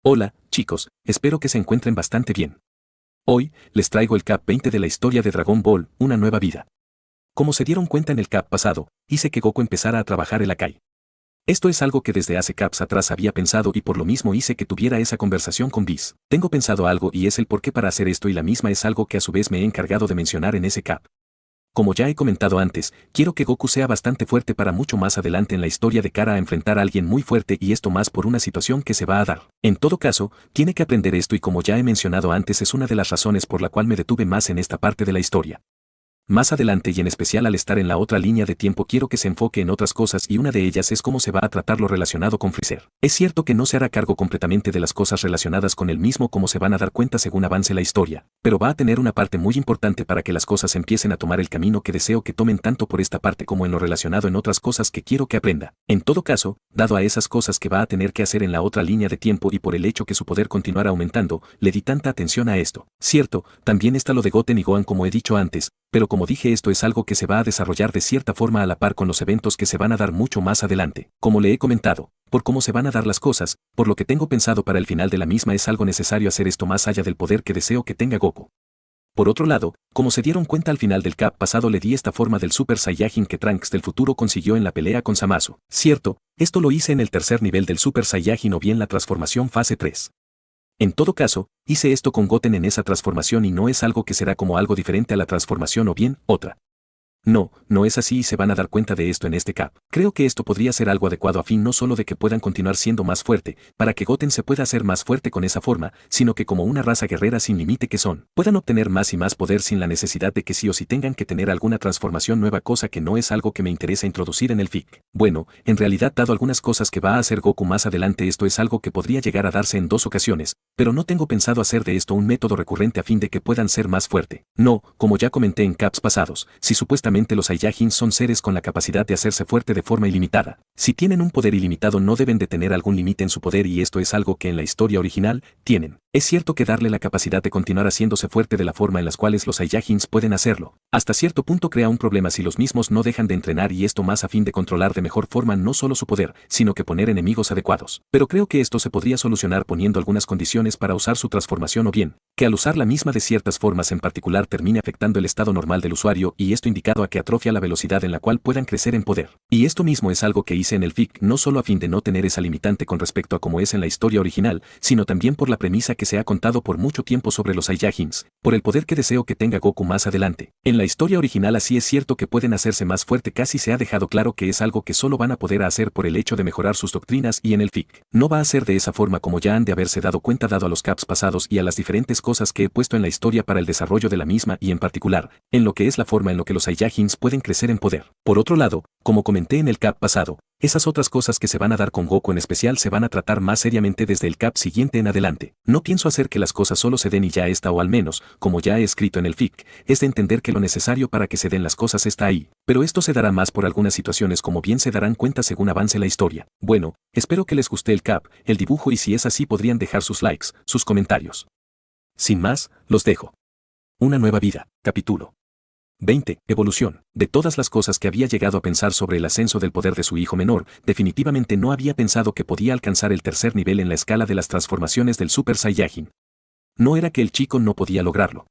Hola, chicos, espero que se encuentren bastante bien. Hoy, les traigo el Cap 20 de la historia de Dragon Ball, una nueva vida. Como se dieron cuenta en el Cap pasado, hice que Goku empezara a trabajar el Akai. Esto es algo que desde hace Caps atrás había pensado y por lo mismo hice que tuviera esa conversación con Whis. Tengo pensado algo y es el porqué para hacer esto y la misma es algo que a su vez me he encargado de mencionar en ese Cap. Como ya he comentado antes, quiero que Goku sea bastante fuerte para mucho más adelante en la historia de cara a enfrentar a alguien muy fuerte y esto más por una situación que se va a dar. En todo caso, tiene que aprender esto y como ya he mencionado antes es una de las razones por la cual me detuve más en esta parte de la historia. Más adelante y en especial al estar en la otra línea de tiempo quiero que se enfoque en otras cosas y una de ellas es cómo se va a tratar lo relacionado con Freezer. Es cierto que no se hará cargo completamente de las cosas relacionadas con él mismo como se van a dar cuenta según avance la historia, pero va a tener una parte muy importante para que las cosas empiecen a tomar el camino que deseo que tomen tanto por esta parte como en lo relacionado en otras cosas que quiero que aprenda. En todo caso, dado a esas cosas que va a tener que hacer en la otra línea de tiempo y por el hecho que su poder continuará aumentando, le di tanta atención a esto. Cierto, también está lo de Goten y Gohan como he dicho antes, pero como dije esto es algo que se va a desarrollar de cierta forma a la par con los eventos que se van a dar mucho más adelante. Como le he comentado, por cómo se van a dar las cosas, por lo que tengo pensado para el final de la misma es algo necesario hacer esto más allá del poder que deseo que tenga Goku. Por otro lado, como se dieron cuenta al final del Cap pasado le di esta forma del Super Saiyajin que Trunks del futuro consiguió en la pelea con Zamasu. Cierto, esto lo hice en el tercer nivel del Super Saiyajin o bien la transformación fase 3. En todo caso, hice esto con Goten en esa transformación y no es algo que será como algo diferente a la transformación o bien, otra. No, no es así y se van a dar cuenta de esto en este Cap. Creo que esto podría ser algo adecuado a fin no solo de que puedan continuar siendo más fuerte, para que Goten se pueda hacer más fuerte con esa forma, sino que como una raza guerrera sin límite que son, puedan obtener más y más poder sin la necesidad de que sí o sí tengan que tener alguna transformación nueva cosa que no es algo que me interesa introducir en el FIC. Bueno, en realidad dado algunas cosas que va a hacer Goku más adelante esto es algo que podría llegar a darse en 2 ocasiones, pero no tengo pensado hacer de esto un método recurrente a fin de que puedan ser más fuerte. No, como ya comenté en Caps pasados, si supuestamente los Saiyajins son seres con la capacidad de hacerse fuerte de forma ilimitada. Si tienen un poder ilimitado no deben de tener algún límite en su poder y esto es algo que en la historia original tienen. Es cierto que darle la capacidad de continuar haciéndose fuerte de la forma en las cuales los Saiyajins pueden hacerlo, hasta cierto punto crea un problema si los mismos no dejan de entrenar y esto más a fin de controlar de mejor forma no solo su poder, sino que poner enemigos adecuados. Pero creo que esto se podría solucionar poniendo algunas condiciones para usar su transformación o bien, que al usar la misma de ciertas formas en particular termine afectando el estado normal del usuario y esto indicado a que atrofia la velocidad en la cual puedan crecer en poder. Y esto mismo es algo que hice en el FIC no solo a fin de no tener esa limitante con respecto a como es en la historia original, sino también por la premisa que se ha contado por mucho tiempo sobre los Saiyajins, por el poder que deseo que tenga Goku más adelante. En la historia original así es cierto que pueden hacerse más fuerte casi se ha dejado claro que es algo que solo van a poder hacer por el hecho de mejorar sus doctrinas y en el FIC. No va a ser de esa forma como ya han de haberse dado cuenta dado a los caps pasados y a las diferentes cosas que he puesto en la historia para el desarrollo de la misma y en particular, en lo que es la forma en lo que los Saiyajins pueden crecer en poder. Por otro lado, como comenté en el Cap pasado, esas otras cosas que se van a dar con Goku en especial se van a tratar más seriamente desde el Cap siguiente en adelante. No pienso hacer que las cosas solo se den y ya está o al menos, como ya he escrito en el FIC, es de entender que lo necesario para que se den las cosas está ahí, pero esto se dará más por algunas situaciones como bien se darán cuenta según avance la historia. Bueno, espero que les guste el Cap, el dibujo y si es así podrían dejar sus likes, sus comentarios. Sin más, los dejo. Una nueva vida, capítulo 20. Evolución. De todas las cosas que había llegado a pensar sobre el ascenso del poder de su hijo menor, definitivamente no había pensado que podía alcanzar el tercer nivel en la escala de las transformaciones del Super Saiyajin. No era que el chico no podía lograrlo.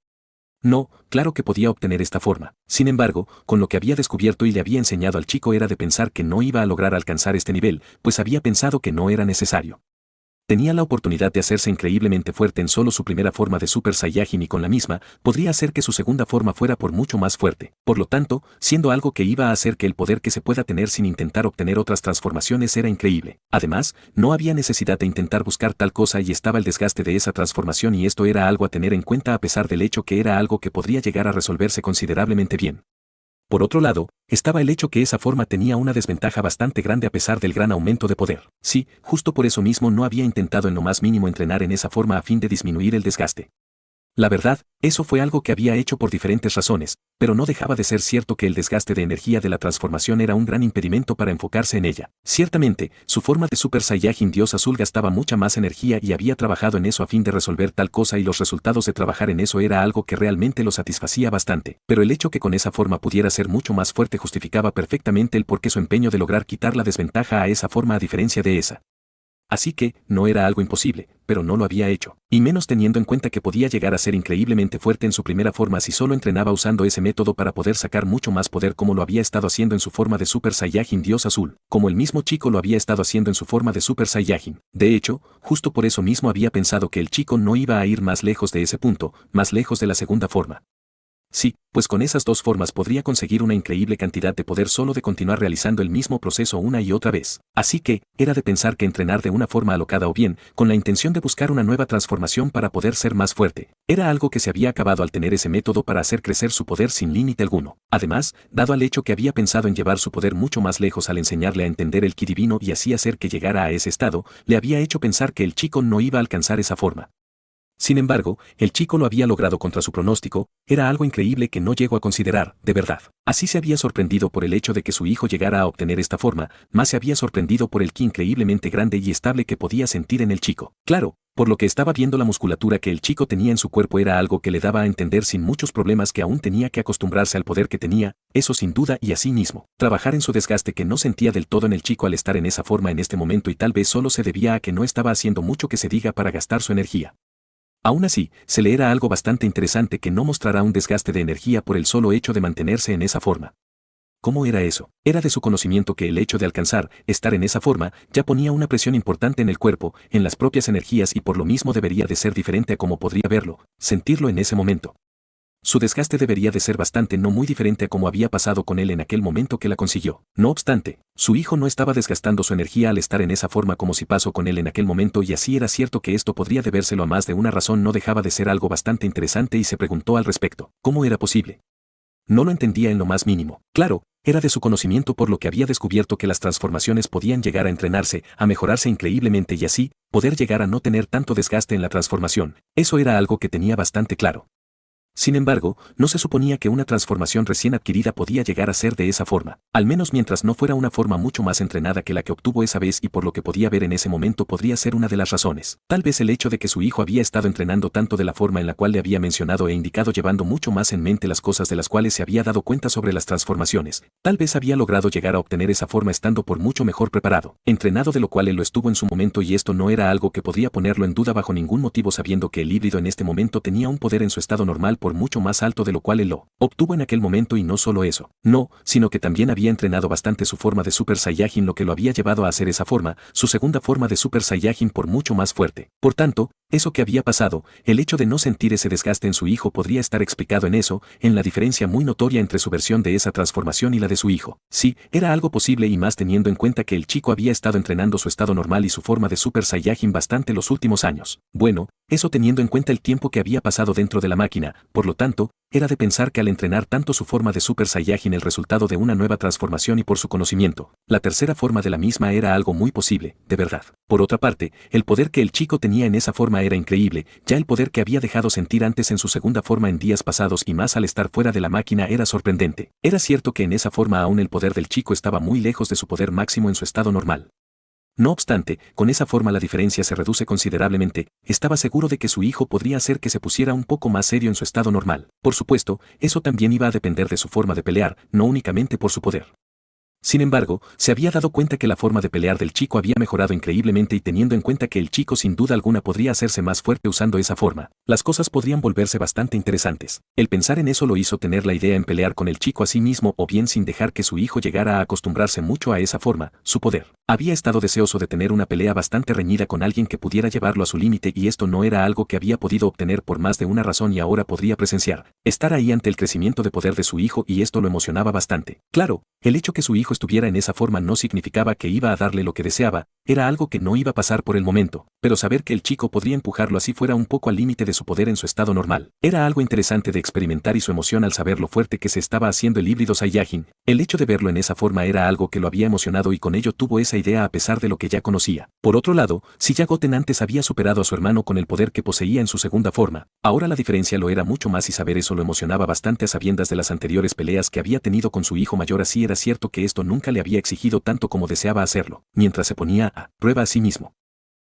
No, claro que podía obtener esta forma. Sin embargo, con lo que había descubierto y le había enseñado al chico era de pensar que no iba a lograr alcanzar este nivel, pues había pensado que no era necesario. Tenía la oportunidad de hacerse increíblemente fuerte en solo su primera forma de Super Saiyajin y con la misma, podría hacer que su segunda forma fuera por mucho más fuerte. Por lo tanto, siendo algo que iba a hacer que el poder que se pueda tener sin intentar obtener otras transformaciones era increíble. Además, no había necesidad de intentar buscar tal cosa y estaba el desgaste de esa transformación y esto era algo a tener en cuenta a pesar del hecho que era algo que podría llegar a resolverse considerablemente bien. Por otro lado, estaba el hecho que esa forma tenía una desventaja bastante grande a pesar del gran aumento de poder. Sí, justo por eso mismo no había intentado en lo más mínimo entrenar en esa forma a fin de disminuir el desgaste. La verdad, eso fue algo que había hecho por diferentes razones, pero no dejaba de ser cierto que el desgaste de energía de la transformación era un gran impedimento para enfocarse en ella. Ciertamente, su forma de Super Saiyajin Dios Azul gastaba mucha más energía y había trabajado en eso a fin de resolver tal cosa y los resultados de trabajar en eso era algo que realmente lo satisfacía bastante, pero el hecho que con esa forma pudiera ser mucho más fuerte justificaba perfectamente el por qué su empeño de lograr quitar la desventaja a esa forma a diferencia de esa. Así que, no era algo imposible, pero no lo había hecho. Y menos teniendo en cuenta que podía llegar a ser increíblemente fuerte en su primera forma si solo entrenaba usando ese método para poder sacar mucho más poder como lo había estado haciendo en su forma de Super Saiyajin Dios Azul, como el mismo chico lo había estado haciendo en su forma de Super Saiyajin. De hecho, justo por eso mismo había pensado que el chico no iba a ir más lejos de ese punto, más lejos de la segunda forma. Sí, pues con esas dos formas podría conseguir una increíble cantidad de poder solo de continuar realizando el mismo proceso una y otra vez. Así que, era de pensar que entrenar de una forma alocada o bien, con la intención de buscar una nueva transformación para poder ser más fuerte, era algo que se había acabado al tener ese método para hacer crecer su poder sin límite alguno. Además, dado al hecho que había pensado en llevar su poder mucho más lejos al enseñarle a entender el ki divino y así hacer que llegara a ese estado, le había hecho pensar que el chico no iba a alcanzar esa forma. Sin embargo, el chico lo había logrado contra su pronóstico, era algo increíble que no llegó a considerar, de verdad. Así se había sorprendido por el hecho de que su hijo llegara a obtener esta forma, más se había sorprendido por el ki increíblemente grande y estable que podía sentir en el chico. Claro, por lo que estaba viendo la musculatura que el chico tenía en su cuerpo era algo que le daba a entender sin muchos problemas que aún tenía que acostumbrarse al poder que tenía, eso sin duda y así mismo. Trabajar en su desgaste que no sentía del todo en el chico al estar en esa forma en este momento y tal vez solo se debía a que no estaba haciendo mucho que se diga para gastar su energía. Aún así, se le era algo bastante interesante que no mostrará un desgaste de energía por el solo hecho de mantenerse en esa forma. ¿Cómo era eso? Era de su conocimiento que el hecho de alcanzar, estar en esa forma, ya ponía una presión importante en el cuerpo, en las propias energías y por lo mismo debería de ser diferente a como podría verlo, sentirlo en ese momento. Su desgaste debería de ser bastante no muy diferente a como había pasado con él en aquel momento que la consiguió. No obstante, su hijo no estaba desgastando su energía al estar en esa forma como si pasó con él en aquel momento y así era cierto que esto podría debérselo a más de una razón no dejaba de ser algo bastante interesante y se preguntó al respecto. ¿Cómo era posible? No lo entendía en lo más mínimo. Claro, era de su conocimiento por lo que había descubierto que las transformaciones podían llegar a entrenarse, a mejorarse increíblemente y así, poder llegar a no tener tanto desgaste en la transformación. Eso era algo que tenía bastante claro. Sin embargo, no se suponía que una transformación recién adquirida podía llegar a ser de esa forma, al menos mientras no fuera una forma mucho más entrenada que la que obtuvo esa vez y por lo que podía ver en ese momento podría ser una de las razones. Tal vez el hecho de que su hijo había estado entrenando tanto de la forma en la cual le había mencionado e indicado llevando mucho más en mente las cosas de las cuales se había dado cuenta sobre las transformaciones, tal vez había logrado llegar a obtener esa forma estando por mucho mejor preparado, entrenado de lo cual él lo estuvo en su momento y esto no era algo que podría ponerlo en duda bajo ningún motivo sabiendo que el híbrido en este momento tenía un poder en su estado normal por mucho más alto de lo cual él lo obtuvo en aquel momento y no solo eso, no, sino que también había entrenado bastante su forma de Super Saiyajin lo que lo había llevado a hacer esa forma, su segunda forma de Super Saiyajin por mucho más fuerte. Por tanto, eso que había pasado, el hecho de no sentir ese desgaste en su hijo podría estar explicado en eso, en la diferencia muy notoria entre su versión de esa transformación y la de su hijo. Sí, era algo posible y más teniendo en cuenta que el chico había estado entrenando su estado normal y su forma de Super Saiyajin bastante los últimos años. Bueno, eso teniendo en cuenta el tiempo que había pasado dentro de la máquina, por lo tanto, era de pensar que al entrenar tanto su forma de Super Saiyajin el resultado de una nueva transformación y por su conocimiento, la tercera forma de la misma era algo muy posible, de verdad. Por otra parte, el poder que el chico tenía en esa forma era increíble, ya el poder que había dejado sentir antes en su segunda forma en días pasados y más al estar fuera de la máquina era sorprendente. Era cierto que en esa forma aún el poder del chico estaba muy lejos de su poder máximo en su estado normal. No obstante, con esa forma la diferencia se reduce considerablemente, estaba seguro de que su hijo podría hacer que se pusiera un poco más serio en su estado normal. Por supuesto, eso también iba a depender de su forma de pelear, no únicamente por su poder. Sin embargo, se había dado cuenta que la forma de pelear del chico había mejorado increíblemente y teniendo en cuenta que el chico sin duda alguna podría hacerse más fuerte usando esa forma, las cosas podrían volverse bastante interesantes. El pensar en eso lo hizo tener la idea en pelear con el chico a sí mismo o bien sin dejar que su hijo llegara a acostumbrarse mucho a esa forma, su poder. Había estado deseoso de tener una pelea bastante reñida con alguien que pudiera llevarlo a su límite y esto no era algo que había podido obtener por más de una razón y ahora podría presenciar. Estar ahí ante el crecimiento de poder de su hijo y esto lo emocionaba bastante. Claro, el hecho que su hijo estuviera en esa forma no significaba que iba a darle lo que deseaba, era algo que no iba a pasar por el momento, pero saber que el chico podría empujarlo así fuera un poco al límite de su poder en su estado normal, era algo interesante de experimentar y su emoción al saber lo fuerte que se estaba haciendo el híbrido Saiyajin, el hecho de verlo en esa forma era algo que lo había emocionado y con ello tuvo esa idea a pesar de lo que ya conocía. Por otro lado, si ya Goten antes había superado a su hermano con el poder que poseía en su segunda forma, ahora la diferencia lo era mucho más y saber eso lo emocionaba bastante a sabiendas de las anteriores peleas que había tenido con su hijo mayor así era cierto que esto nunca le había exigido tanto como deseaba hacerlo, mientras se ponía a prueba a sí mismo.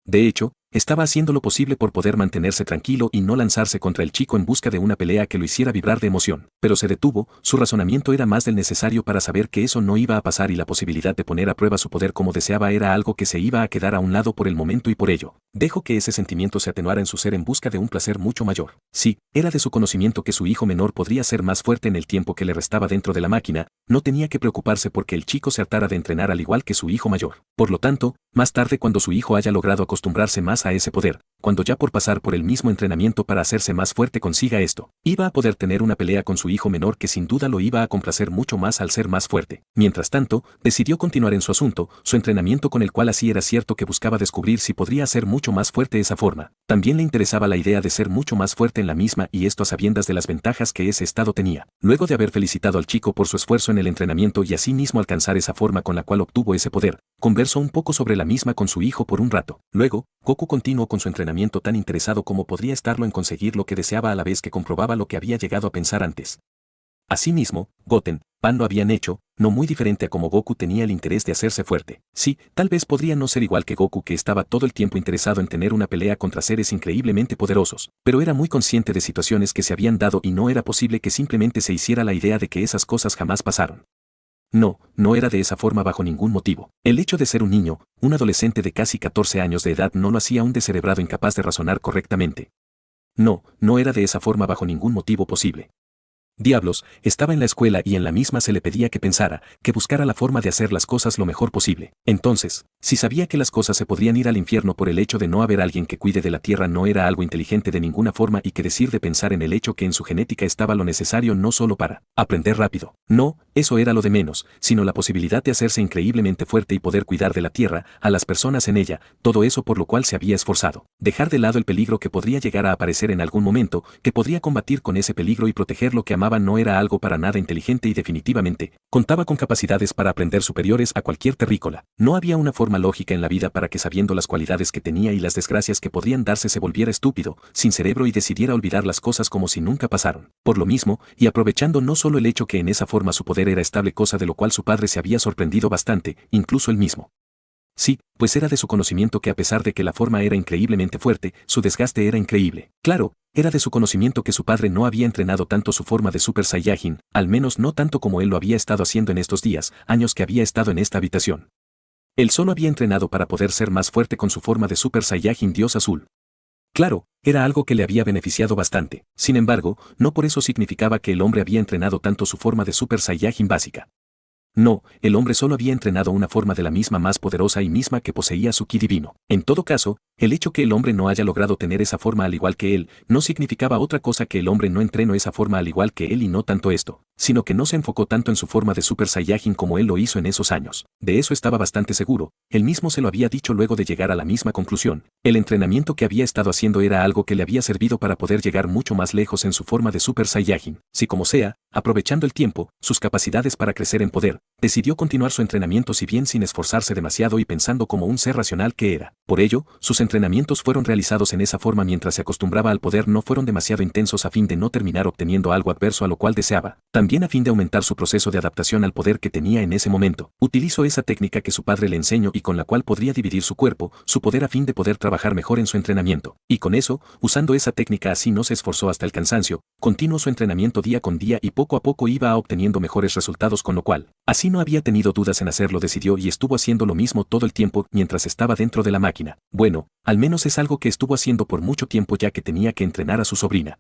De hecho, estaba haciendo lo posible por poder mantenerse tranquilo y no lanzarse contra el chico en busca de una pelea que lo hiciera vibrar de emoción. Pero se detuvo, su razonamiento era más del necesario para saber que eso no iba a pasar y la posibilidad de poner a prueba su poder como deseaba era algo que se iba a quedar a un lado por el momento y por ello, dejó que ese sentimiento se atenuara en su ser en busca de un placer mucho mayor. Sí, era de su conocimiento que su hijo menor podría ser más fuerte en el tiempo que le restaba dentro de la máquina, no tenía que preocuparse porque el chico se hartara de entrenar al igual que su hijo mayor. Por lo tanto, más tarde cuando su hijo haya logrado acostumbrarse más a ese poder, cuando ya por pasar por el mismo entrenamiento para hacerse más fuerte consiga esto, iba a poder tener una pelea con su hijo menor que sin duda lo iba a complacer mucho más al ser más fuerte. Mientras tanto, decidió continuar en su asunto, su entrenamiento con el cual así era cierto que buscaba descubrir si podría hacer mucho más fuerte esa forma. También le interesaba la idea de ser mucho más fuerte en la misma y esto a sabiendas de las ventajas que ese estado tenía. Luego de haber felicitado al chico por su esfuerzo en el entrenamiento y así mismo alcanzar esa forma con la cual obtuvo ese poder, conversó un poco sobre la misma con su hijo por un rato. Luego, Goku continuó con su entrenamiento tan interesado como podría estarlo en conseguir lo que deseaba a la vez que comprobaba lo que había llegado a pensar antes. Asimismo, Goten, Pan lo habían hecho, no muy diferente a como Goku tenía el interés de hacerse fuerte. Sí, tal vez podría no ser igual que Goku que estaba todo el tiempo interesado en tener una pelea contra seres increíblemente poderosos, pero era muy consciente de situaciones que se habían dado y no era posible que simplemente se hiciera la idea de que esas cosas jamás pasaron. No, no era de esa forma bajo ningún motivo. El hecho de ser un niño, un adolescente de casi 14 años de edad no lo hacía un descerebrado incapaz de razonar correctamente. No, no era de esa forma bajo ningún motivo posible. Diablos, estaba en la escuela y en la misma se le pedía que pensara, que buscara la forma de hacer las cosas lo mejor posible. Entonces, si sabía que las cosas se podrían ir al infierno por el hecho de no haber alguien que cuide de la tierra no era algo inteligente de ninguna forma y que decir de pensar en el hecho que en su genética estaba lo necesario no solo para aprender rápido. No, eso era lo de menos, sino la posibilidad de hacerse increíblemente fuerte y poder cuidar de la tierra, a las personas en ella, todo eso por lo cual se había esforzado. Dejar de lado el peligro que podría llegar a aparecer en algún momento, que podría combatir con ese peligro y proteger lo que amaba no era algo para nada inteligente y definitivamente, contaba con capacidades para aprender superiores a cualquier terrícola. No había una forma lógica en la vida para que sabiendo las cualidades que tenía y las desgracias que podrían darse se volviera estúpido, sin cerebro y decidiera olvidar las cosas como si nunca pasaron. Por lo mismo, y aprovechando no solo el hecho que en esa forma su poder era estable cosa de lo cual su padre se había sorprendido bastante, incluso él mismo. Sí, pues era de su conocimiento que a pesar de que la forma era increíblemente fuerte, su desgaste era increíble. Claro, era de su conocimiento que su padre no había entrenado tanto su forma de Super Saiyajin, al menos no tanto como él lo había estado haciendo en estos días, años que había estado en esta habitación. Él solo había entrenado para poder ser más fuerte con su forma de Super Saiyajin Dios Azul. Claro, era algo que le había beneficiado bastante. Sin embargo, no por eso significaba que el hombre había entrenado tanto su forma de Super Saiyajin básica. No, el hombre solo había entrenado una forma de la misma más poderosa y misma que poseía su ki divino. En todo caso, el hecho que el hombre no haya logrado tener esa forma al igual que él, no significaba otra cosa que el hombre no entrenó esa forma al igual que él y no tanto esto, sino que no se enfocó tanto en su forma de Super Saiyajin como él lo hizo en esos años. De eso estaba bastante seguro, él mismo se lo había dicho luego de llegar a la misma conclusión. El entrenamiento que había estado haciendo era algo que le había servido para poder llegar mucho más lejos en su forma de Super Saiyajin. Si como sea, aprovechando el tiempo, sus capacidades para crecer en poder, decidió continuar su entrenamiento si bien sin esforzarse demasiado y pensando como un ser racional que era. Por ello, sus entrenamientos fueron realizados en esa forma mientras se acostumbraba al poder no fueron demasiado intensos a fin de no terminar obteniendo algo adverso a lo cual deseaba. También a fin de aumentar su proceso de adaptación al poder que tenía en ese momento, utilizó esa técnica que su padre le enseñó y con la cual podría dividir su cuerpo, su poder a fin de poder trabajar mejor en su entrenamiento. Y con eso, usando esa técnica así no se esforzó hasta el cansancio, continuó su entrenamiento día con día y poco a poco iba obteniendo mejores resultados con lo cual, así no había tenido dudas en hacerlo decidió y estuvo haciendo lo mismo todo el tiempo mientras estaba dentro de la máquina. Bueno, al menos es algo que estuvo haciendo por mucho tiempo ya que tenía que entrenar a su sobrina.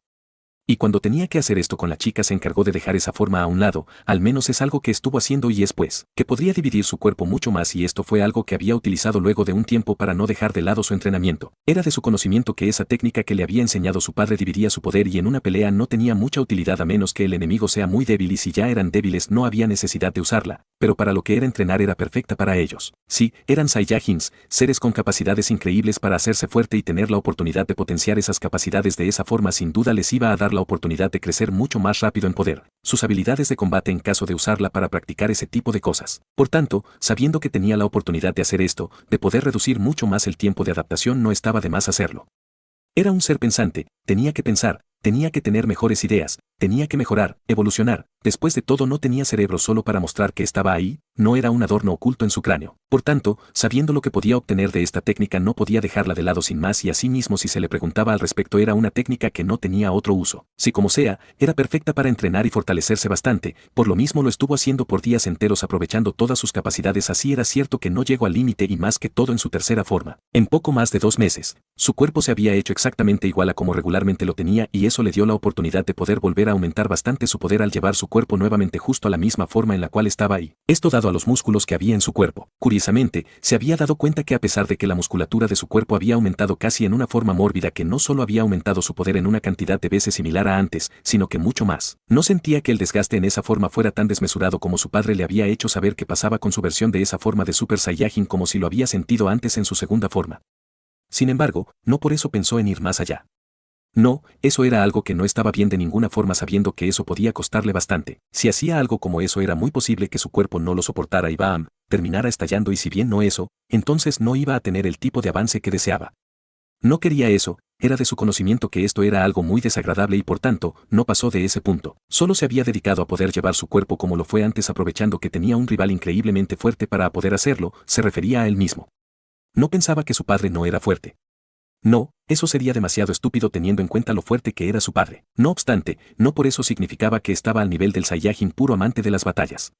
Y cuando tenía que hacer esto con la chica se encargó de dejar esa forma a un lado, al menos es algo que estuvo haciendo y es pues, que podría dividir su cuerpo mucho más y esto fue algo que había utilizado luego de un tiempo para no dejar de lado su entrenamiento. Era de su conocimiento que esa técnica que le había enseñado su padre dividía su poder y en una pelea no tenía mucha utilidad a menos que el enemigo sea muy débil y si ya eran débiles no había necesidad de usarla, pero para lo que era entrenar era perfecta para ellos. Sí, eran Saiyajins, seres con capacidades increíbles para hacerse fuerte y tener la oportunidad de potenciar esas capacidades de esa forma sin duda les iba a dar la oportunidad de crecer mucho más rápido en poder, sus habilidades de combate en caso de usarla para practicar ese tipo de cosas. Por tanto, sabiendo que tenía la oportunidad de hacer esto, de poder reducir mucho más el tiempo de adaptación no estaba de más hacerlo. Era un ser pensante, tenía que pensar, tenía que tener mejores ideas, tenía que mejorar, evolucionar. Después de todo no tenía cerebro solo para mostrar que estaba ahí, no era un adorno oculto en su cráneo. Por tanto, sabiendo lo que podía obtener de esta técnica no podía dejarla de lado sin más y asimismo si se le preguntaba al respecto era una técnica que no tenía otro uso. Si como sea, era perfecta para entrenar y fortalecerse bastante, por lo mismo lo estuvo haciendo por días enteros aprovechando todas sus capacidades así era cierto que no llegó al límite y más que todo en su tercera forma. En poco más de 2 meses, su cuerpo se había hecho exactamente igual a como regularmente lo tenía y eso le dio la oportunidad de poder volver a aumentar bastante su poder al llevar su cuerpo nuevamente justo a la misma forma en la cual estaba ahí. Esto dado a los músculos que había en su cuerpo. Curiosamente, se había dado cuenta que a pesar de que la musculatura de su cuerpo había aumentado casi en una forma mórbida que no solo había aumentado su poder en una cantidad de veces similar a antes, sino que mucho más. No sentía que el desgaste en esa forma fuera tan desmesurado como su padre le había hecho saber que pasaba con su versión de esa forma de Super Saiyajin como si lo había sentido antes en su segunda forma. Sin embargo, no por eso pensó en ir más allá. No, eso era algo que no estaba bien de ninguna forma sabiendo que eso podía costarle bastante. Si hacía algo como eso era muy posible que su cuerpo no lo soportara y ¡bam!, terminara estallando y si bien no eso, entonces no iba a tener el tipo de avance que deseaba. No quería eso, era de su conocimiento que esto era algo muy desagradable y por tanto, no pasó de ese punto. Solo se había dedicado a poder llevar su cuerpo como lo fue antes aprovechando que tenía un rival increíblemente fuerte para poder hacerlo, se refería a él mismo. No pensaba que su padre no era fuerte. No, eso sería demasiado estúpido teniendo en cuenta lo fuerte que era su padre. No obstante, no por eso significaba que estaba al nivel del Saiyajin puro amante de las batallas.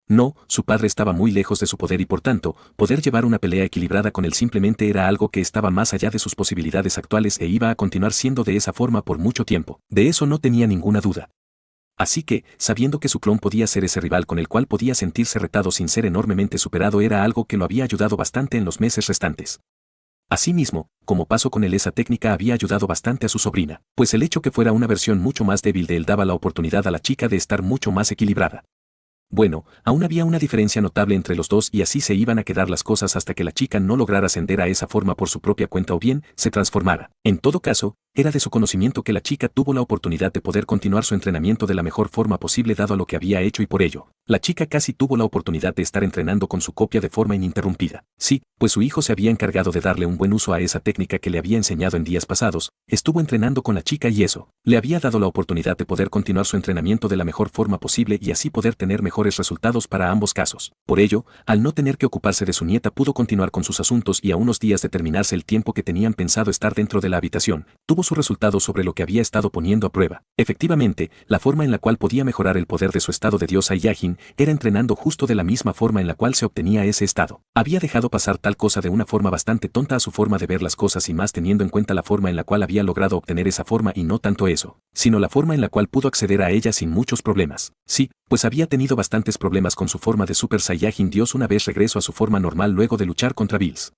No, su padre estaba muy lejos de su poder y por tanto, poder llevar una pelea equilibrada con él simplemente era algo que estaba más allá de sus posibilidades actuales e iba a continuar siendo de esa forma por mucho tiempo. De eso no tenía ninguna duda. Así que, sabiendo que su clon podía ser ese rival con el cual podía sentirse retado sin ser enormemente superado era algo que lo había ayudado bastante en los meses restantes. Asimismo, como pasó con él esa técnica había ayudado bastante a su sobrina, pues el hecho que fuera una versión mucho más débil de él daba la oportunidad a la chica de estar mucho más equilibrada. Bueno, aún había una diferencia notable entre los dos y así se iban a quedar las cosas hasta que la chica no lograra ascender a esa forma por su propia cuenta o bien, se transformara. En todo caso, era de su conocimiento que la chica tuvo la oportunidad de poder continuar su entrenamiento de la mejor forma posible dado lo que había hecho y por ello, la chica casi tuvo la oportunidad de estar entrenando con su copia de forma ininterrumpida. Sí, pues su hijo se había encargado de darle un buen uso a esa técnica que le había enseñado en días pasados, estuvo entrenando con la chica y eso, le había dado la oportunidad de poder continuar su entrenamiento de la mejor forma posible y así poder tener mejores resultados para ambos casos. Por ello, al no tener que ocuparse de su nieta pudo continuar con sus asuntos y a unos días de terminarse el tiempo que tenían pensado estar dentro de la habitación, tuvo su resultado sobre lo que había estado poniendo a prueba. Efectivamente, la forma en la cual podía mejorar el poder de su estado de Dios Saiyajin era entrenando justo de la misma forma en la cual se obtenía ese estado. Había dejado pasar tal cosa de una forma bastante tonta a su forma de ver las cosas y más teniendo en cuenta la forma en la cual había logrado obtener esa forma y no tanto eso, sino la forma en la cual pudo acceder a ella sin muchos problemas. Sí, pues había tenido bastantes problemas con su forma de Super Saiyajin Dios una vez regresó a su forma normal luego de luchar contra Bills.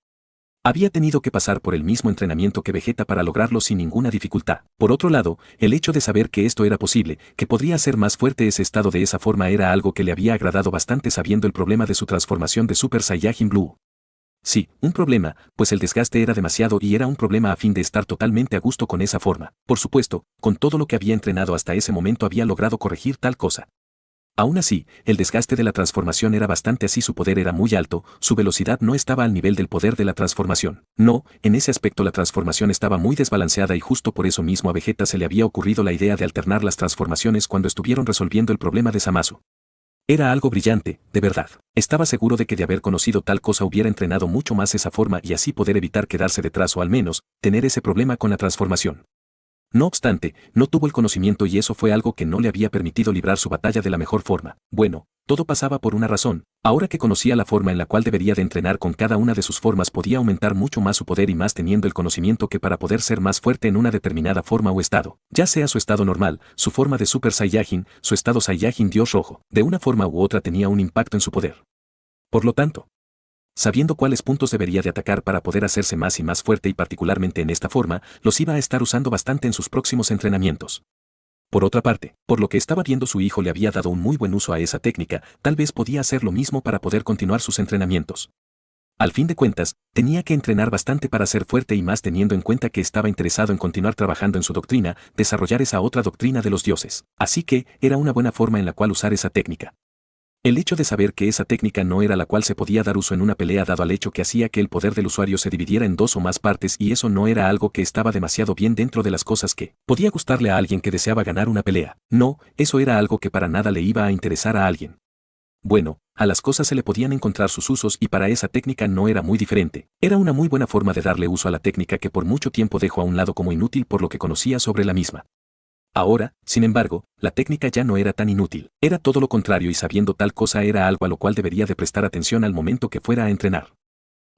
Había tenido que pasar por el mismo entrenamiento que Vegeta para lograrlo sin ninguna dificultad. Por otro lado, el hecho de saber que esto era posible, que podría hacer más fuerte ese estado de esa forma era algo que le había agradado bastante sabiendo el problema de su transformación de Super Saiyajin Blue. Sí, un problema, pues el desgaste era demasiado y era un problema a fin de estar totalmente a gusto con esa forma. Por supuesto, con todo lo que había entrenado hasta ese momento había logrado corregir tal cosa. Aún así, el desgaste de la transformación era bastante así su poder era muy alto, su velocidad no estaba al nivel del poder de la transformación. No, en ese aspecto la transformación estaba muy desbalanceada y justo por eso mismo a Vegeta se le había ocurrido la idea de alternar las transformaciones cuando estuvieron resolviendo el problema de Zamasu. Era algo brillante, de verdad. Estaba seguro de que de haber conocido tal cosa hubiera entrenado mucho más esa forma y así poder evitar quedarse detrás o al menos, tener ese problema con la transformación. No obstante, no tuvo el conocimiento y eso fue algo que no le había permitido librar su batalla de la mejor forma. Bueno, todo pasaba por una razón. Ahora que conocía la forma en la cual debería de entrenar con cada una de sus formas podía aumentar mucho más su poder y más teniendo el conocimiento que para poder ser más fuerte en una determinada forma o estado, ya sea su estado normal, su forma de Super Saiyajin, su estado Saiyajin Dios Rojo, de una forma u otra tenía un impacto en su poder. Por lo tanto, sabiendo cuáles puntos debería de atacar para poder hacerse más y más fuerte y particularmente en esta forma, los iba a estar usando bastante en sus próximos entrenamientos. Por otra parte, por lo que estaba viendo su hijo le había dado un muy buen uso a esa técnica, tal vez podía hacer lo mismo para poder continuar sus entrenamientos. Al fin de cuentas, tenía que entrenar bastante para ser fuerte y más teniendo en cuenta que estaba interesado en continuar trabajando en su doctrina, desarrollar esa otra doctrina de los dioses. Así que, era una buena forma en la cual usar esa técnica. El hecho de saber que esa técnica no era la cual se podía dar uso en una pelea dado al hecho que hacía que el poder del usuario se dividiera en dos o más partes y eso no era algo que estaba demasiado bien dentro de las cosas que podía gustarle a alguien que deseaba ganar una pelea. No, eso era algo que para nada le iba a interesar a alguien. Bueno, a las cosas se le podían encontrar sus usos y para esa técnica no era muy diferente. Era una muy buena forma de darle uso a la técnica que por mucho tiempo dejó a un lado como inútil por lo que conocía sobre la misma. Ahora, sin embargo, la técnica ya no era tan inútil. Era todo lo contrario y sabiendo tal cosa era algo a lo cual debería de prestar atención al momento que fuera a entrenar.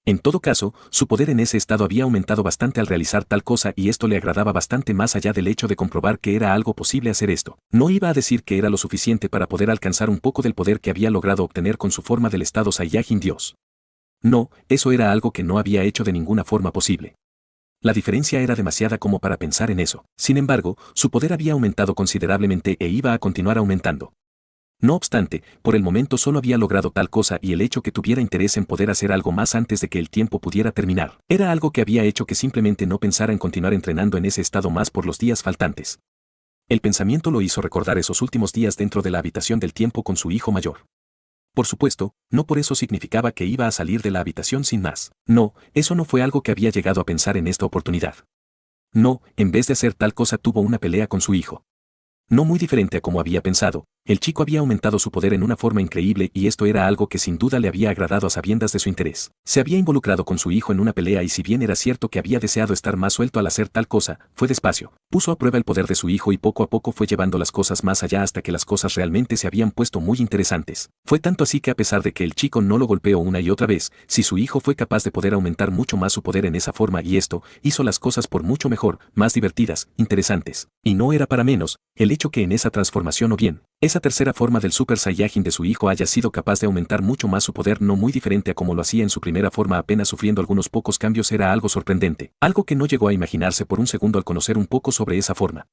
En todo caso, su poder en ese estado había aumentado bastante al realizar tal cosa y esto le agradaba bastante más allá del hecho de comprobar que era algo posible hacer esto. No iba a decir que era lo suficiente para poder alcanzar un poco del poder que había logrado obtener con su forma del estado Saiyajin Dios. No, eso era algo que no había hecho de ninguna forma posible. La diferencia era demasiada como para pensar en eso. Sin embargo, su poder había aumentado considerablemente e iba a continuar aumentando. No obstante, por el momento solo había logrado tal cosa y el hecho que tuviera interés en poder hacer algo más antes de que el tiempo pudiera terminar, era algo que había hecho que simplemente no pensara en continuar entrenando en ese estado más por los días faltantes. El pensamiento lo hizo recordar esos últimos días dentro de la habitación del tiempo con su hijo mayor. Por supuesto, no por eso significaba que iba a salir de la habitación sin más. No, eso no fue algo que había llegado a pensar en esta oportunidad. No, en vez de hacer tal cosa tuvo una pelea con su hijo. No muy diferente a como había pensado, el chico había aumentado su poder en una forma increíble y esto era algo que sin duda le había agradado a sabiendas de su interés. Se había involucrado con su hijo en una pelea y si bien era cierto que había deseado estar más suelto al hacer tal cosa, fue despacio, puso a prueba el poder de su hijo y poco a poco fue llevando las cosas más allá hasta que las cosas realmente se habían puesto muy interesantes. Fue tanto así que a pesar de que el chico no lo golpeó una y otra vez, si su hijo fue capaz de poder aumentar mucho más su poder en esa forma y esto, hizo las cosas por mucho mejor, más divertidas, interesantes. Y no era para menos, el hecho que en esa transformación o bien, esa tercera forma del Super Saiyajin de su hijo haya sido capaz de aumentar mucho más su poder no muy diferente a como lo hacía en su primera forma apenas sufriendo algunos pocos cambios era algo sorprendente, algo que no llegó a imaginarse por un segundo al conocer un poco sobre esa forma.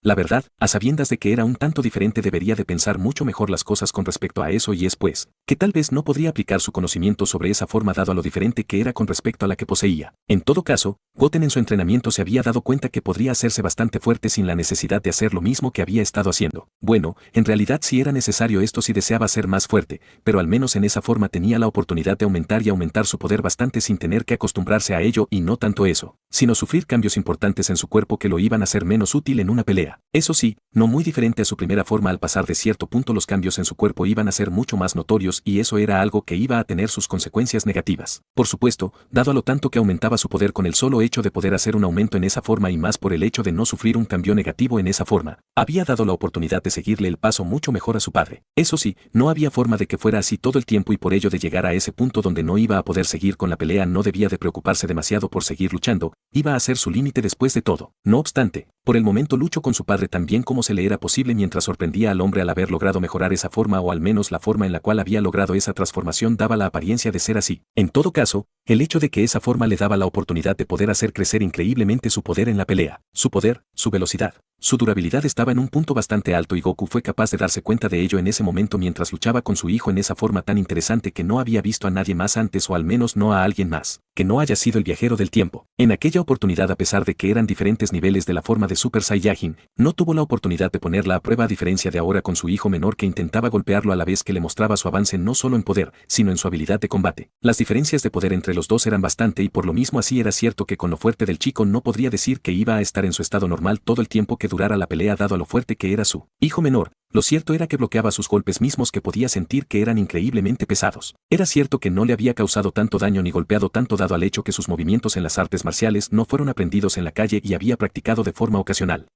La verdad, a sabiendas de que era un tanto diferente debería de pensar mucho mejor las cosas con respecto a eso y es pues, que tal vez no podría aplicar su conocimiento sobre esa forma dado a lo diferente que era con respecto a la que poseía. En todo caso, Goten en su entrenamiento se había dado cuenta que podría hacerse bastante fuerte sin la necesidad de hacer lo mismo que había estado haciendo. Bueno, en realidad sí era necesario esto si deseaba ser más fuerte, pero al menos en esa forma tenía la oportunidad de aumentar y aumentar su poder bastante sin tener que acostumbrarse a ello y no tanto eso, sino sufrir cambios importantes en su cuerpo que lo iban a hacer menos útil en una pelea. Eso sí, no muy diferente a su primera forma al pasar de cierto punto los cambios en su cuerpo iban a ser mucho más notorios y eso era algo que iba a tener sus consecuencias negativas. Por supuesto, dado a lo tanto que aumentaba su poder con el solo hecho de poder hacer un aumento en esa forma y más por el hecho de no sufrir un cambio negativo en esa forma, había dado la oportunidad de seguirle el paso mucho mejor a su padre. Eso sí, no había forma de que fuera así todo el tiempo y por ello de llegar a ese punto donde no iba a poder seguir con la pelea no debía de preocuparse demasiado por seguir luchando, iba a ser su límite después de todo. No obstante, por el momento luchó con su padre tan bien como se le era posible mientras sorprendía al hombre al haber logrado mejorar esa forma o al menos la forma en la cual había logrado esa transformación daba la apariencia de ser así. En todo caso, el hecho de que esa forma le daba la oportunidad de poder hacer crecer increíblemente su poder en la pelea, su poder, su velocidad, su durabilidad estaba en un punto bastante alto y Goku fue capaz de darse cuenta de ello en ese momento mientras luchaba con su hijo en esa forma tan interesante que no había visto a nadie más antes o al menos no a alguien más, que no haya sido el viajero del tiempo. En aquella oportunidad a pesar de que eran diferentes niveles de la forma de Super Saiyajin, no tuvo la oportunidad de ponerla a prueba a diferencia de ahora con su hijo menor que intentaba golpearlo a la vez que le mostraba su avance no solo en poder, sino en su habilidad de combate. Las diferencias de poder entre los dos eran bastante y por lo mismo así era cierto que con lo fuerte del chico no podría decir que iba a estar en su estado normal todo el tiempo que durara la pelea dado a lo fuerte que era su hijo menor. Lo cierto era que bloqueaba sus golpes mismos que podía sentir que eran increíblemente pesados. Era cierto que no le había causado tanto daño ni golpeado tanto dado al hecho que sus movimientos en las artes marciales no fueron aprendidos en la calle y había practicado de forma ocasional.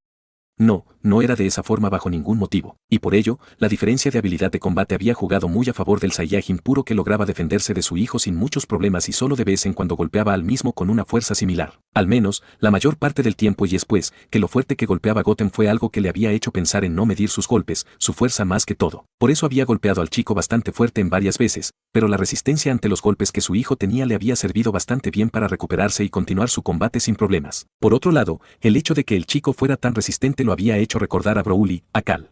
No, no era de esa forma bajo ningún motivo, y por ello, la diferencia de habilidad de combate había jugado muy a favor del Saiyajin puro que lograba defenderse de su hijo sin muchos problemas y solo de vez en cuando golpeaba al mismo con una fuerza similar. Al menos, la mayor parte del tiempo y después, que lo fuerte que golpeaba Goten fue algo que le había hecho pensar en no medir sus golpes, su fuerza más que todo. Por eso había golpeado al chico bastante fuerte en varias veces, pero la resistencia ante los golpes que su hijo tenía le había servido bastante bien para recuperarse y continuar su combate sin problemas. Por otro lado, el hecho de que el chico fuera tan resistente lo había hecho recordar a Broly, a Cal.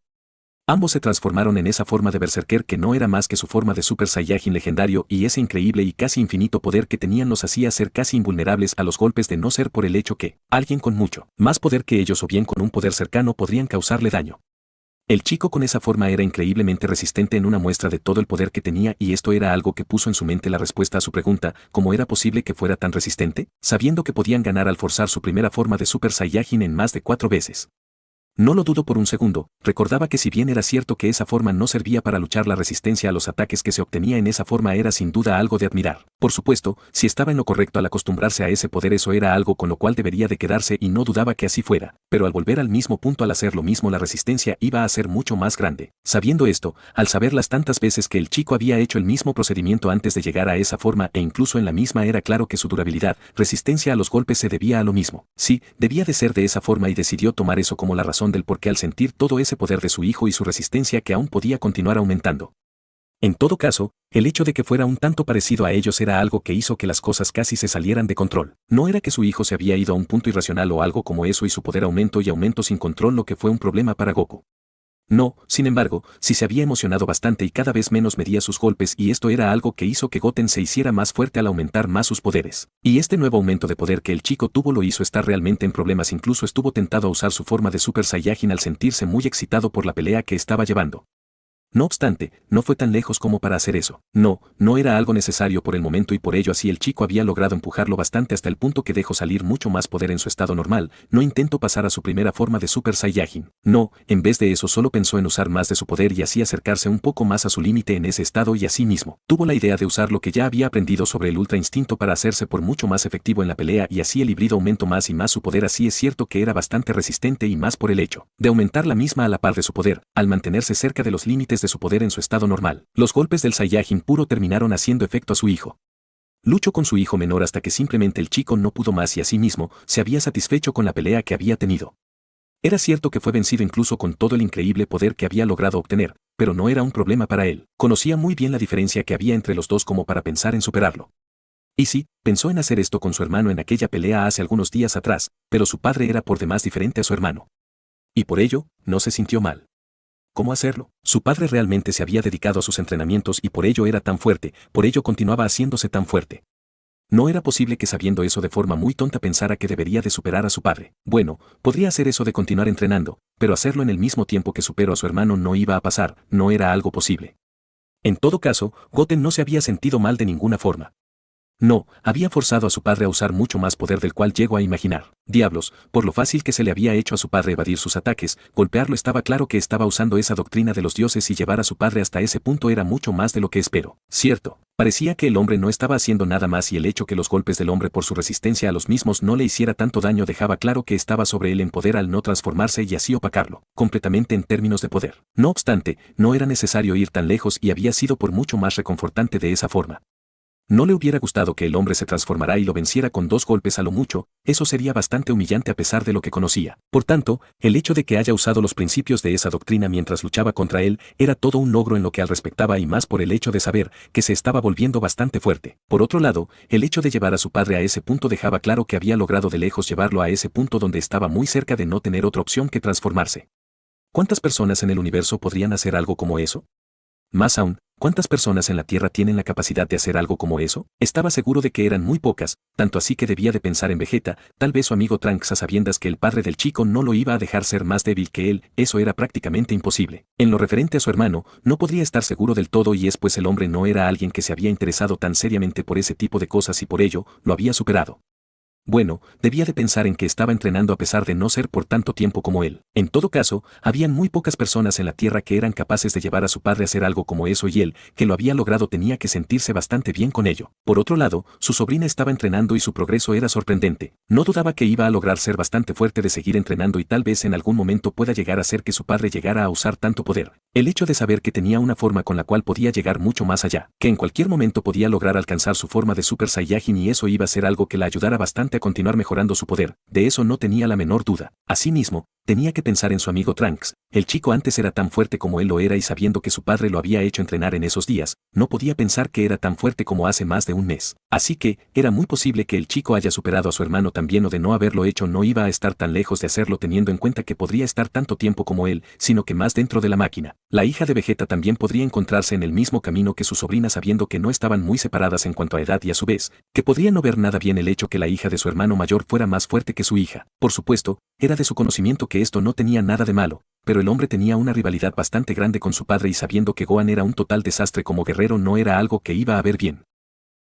Ambos se transformaron en esa forma de berserker que no era más que su forma de Super Saiyajin legendario y ese increíble y casi infinito poder que tenían los hacía ser casi invulnerables a los golpes de no ser por el hecho que alguien con mucho más poder que ellos o bien con un poder cercano podrían causarle daño. El chico con esa forma era increíblemente resistente en una muestra de todo el poder que tenía y esto era algo que puso en su mente la respuesta a su pregunta, ¿cómo era posible que fuera tan resistente? Sabiendo que podían ganar al forzar su primera forma de Super Saiyajin en más de 4 veces. No lo dudo por un segundo, recordaba que si bien era cierto que esa forma no servía para luchar, la resistencia a los ataques que se obtenía en esa forma era sin duda algo de admirar. Por supuesto, si estaba en lo correcto al acostumbrarse a ese poder, eso era algo con lo cual debería de quedarse y no dudaba que así fuera, pero al volver al mismo punto al hacer lo mismo la resistencia iba a ser mucho más grande. Sabiendo esto, al saber las tantas veces que el chico había hecho el mismo procedimiento antes de llegar a esa forma e incluso en la misma, era claro que su durabilidad, resistencia a los golpes se debía a lo mismo. Sí, debía de ser de esa forma y decidió tomar eso como la razón del por qué al sentir todo ese poder de su hijo y su resistencia que aún podía continuar aumentando. En todo caso, el hecho de que fuera un tanto parecido a ellos era algo que hizo que las cosas casi se salieran de control. No era que su hijo se había ido a un punto irracional o algo como eso y su poder aumentó y aumentó sin control, lo que fue un problema para Goku. No, sin embargo, sí se había emocionado bastante y cada vez menos medía sus golpes y esto era algo que hizo que Goten se hiciera más fuerte al aumentar más sus poderes. Y este nuevo aumento de poder que el chico tuvo lo hizo estar realmente en problemas, incluso estuvo tentado a usar su forma de Super Saiyajin al sentirse muy excitado por la pelea que estaba llevando. No obstante, no fue tan lejos como para hacer eso. No era algo necesario por el momento y por ello así el chico había logrado empujarlo bastante hasta el punto que dejó salir mucho más poder en su estado normal. No intentó pasar a su primera forma de Super Saiyajin. No, en vez de eso solo pensó en usar más de su poder y así acercarse un poco más a su límite en ese estado y así mismo tuvo la idea de usar lo que ya había aprendido sobre el Ultra Instinto para hacerse por mucho más efectivo en la pelea y así el híbrido aumentó más y más su poder. Así es cierto que era bastante resistente y más por el hecho de aumentar la misma a la par de su poder, al mantenerse cerca de los límites de su poder en su estado normal. Los golpes del Saiyajin puro terminaron haciendo efecto a su hijo. Luchó con su hijo menor hasta que simplemente el chico no pudo más y así mismo se había satisfecho con la pelea que había tenido. Era cierto que fue vencido incluso con todo el increíble poder que había logrado obtener, pero no era un problema para él. Conocía muy bien la diferencia que había entre los dos como para pensar en superarlo. Y sí, pensó en hacer esto con su hermano en aquella pelea hace algunos días atrás, pero su padre era por demás diferente a su hermano. Y por ello, no se sintió mal. ¿Cómo hacerlo? Su padre realmente se había dedicado a sus entrenamientos y por ello era tan fuerte, por ello continuaba haciéndose tan fuerte. No era posible que sabiendo eso de forma muy tonta pensara que debería de superar a su padre. Bueno, podría hacer eso de continuar entrenando, pero hacerlo en el mismo tiempo que superó a su hermano no iba a pasar, no era algo posible. En todo caso, Goten no se había sentido mal de ninguna forma. No, había forzado a su padre a usar mucho más poder del cual llegó a imaginar. Diablos, por lo fácil que se le había hecho a su padre evadir sus ataques, golpearlo estaba claro que estaba usando esa doctrina de los dioses y llevar a su padre hasta ese punto era mucho más de lo que esperó. Cierto, parecía que el hombre no estaba haciendo nada más y el hecho que los golpes del hombre por su resistencia a los mismos no le hiciera tanto daño dejaba claro que estaba sobre él en poder al no transformarse y así opacarlo, completamente en términos de poder. No obstante, no era necesario ir tan lejos y había sido por mucho más reconfortante de esa forma. No le hubiera gustado que el hombre se transformara y lo venciera con 2 golpes a lo mucho, eso sería bastante humillante a pesar de lo que conocía. Por tanto, el hecho de que haya usado los principios de esa doctrina mientras luchaba contra él, era todo un logro en lo que al respectaba y más por el hecho de saber que se estaba volviendo bastante fuerte. Por otro lado, el hecho de llevar a su padre a ese punto dejaba claro que había logrado de lejos llevarlo a ese punto donde estaba muy cerca de no tener otra opción que transformarse. ¿Cuántas personas en el universo podrían hacer algo como eso? Más aún, ¿cuántas personas en la Tierra tienen la capacidad de hacer algo como eso? Estaba seguro de que eran muy pocas, tanto así que debía de pensar en Vegeta, tal vez su amigo Trunks, a sabiendas que el padre del chico no lo iba a dejar ser más débil que él, eso era prácticamente imposible. En lo referente a su hermano, no podría estar seguro del todo y es pues el hombre no era alguien que se había interesado tan seriamente por ese tipo de cosas y por ello, lo había superado. Bueno, debía de pensar en que estaba entrenando a pesar de no ser por tanto tiempo como él. En todo caso, habían muy pocas personas en la Tierra que eran capaces de llevar a su padre a hacer algo como eso y él, que lo había logrado, tenía que sentirse bastante bien con ello. Por otro lado, su sobrina estaba entrenando y su progreso era sorprendente. No dudaba que iba a lograr ser bastante fuerte de seguir entrenando y tal vez en algún momento pueda llegar a ser que su padre llegara a usar tanto poder. El hecho de saber que tenía una forma con la cual podía llegar mucho más allá, que en cualquier momento podía lograr alcanzar su forma de Super Saiyajin y eso iba a ser algo que la ayudara bastante a continuar mejorando su poder, de eso no tenía la menor duda. Asimismo, tenía que pensar en su amigo Trunks. El chico antes era tan fuerte como él lo era y sabiendo que su padre lo había hecho entrenar en esos días, no podía pensar que era tan fuerte como hace más de un mes. Así que, era muy posible que el chico haya superado a su hermano también o de no haberlo hecho no iba a estar tan lejos de hacerlo teniendo en cuenta que podría estar tanto tiempo como él, sino que más dentro de la máquina. La hija de Vegeta también podría encontrarse en el mismo camino que su sobrina sabiendo que no estaban muy separadas en cuanto a edad y a su vez, que podría no ver nada bien el hecho que la hija de su hermano mayor fuera más fuerte que su hija. Por supuesto, era de su conocimiento que esto no tenía nada de malo, pero el hombre tenía una rivalidad bastante grande con su padre y sabiendo que Gohan era un total desastre como guerrero no era algo que iba a ver bien.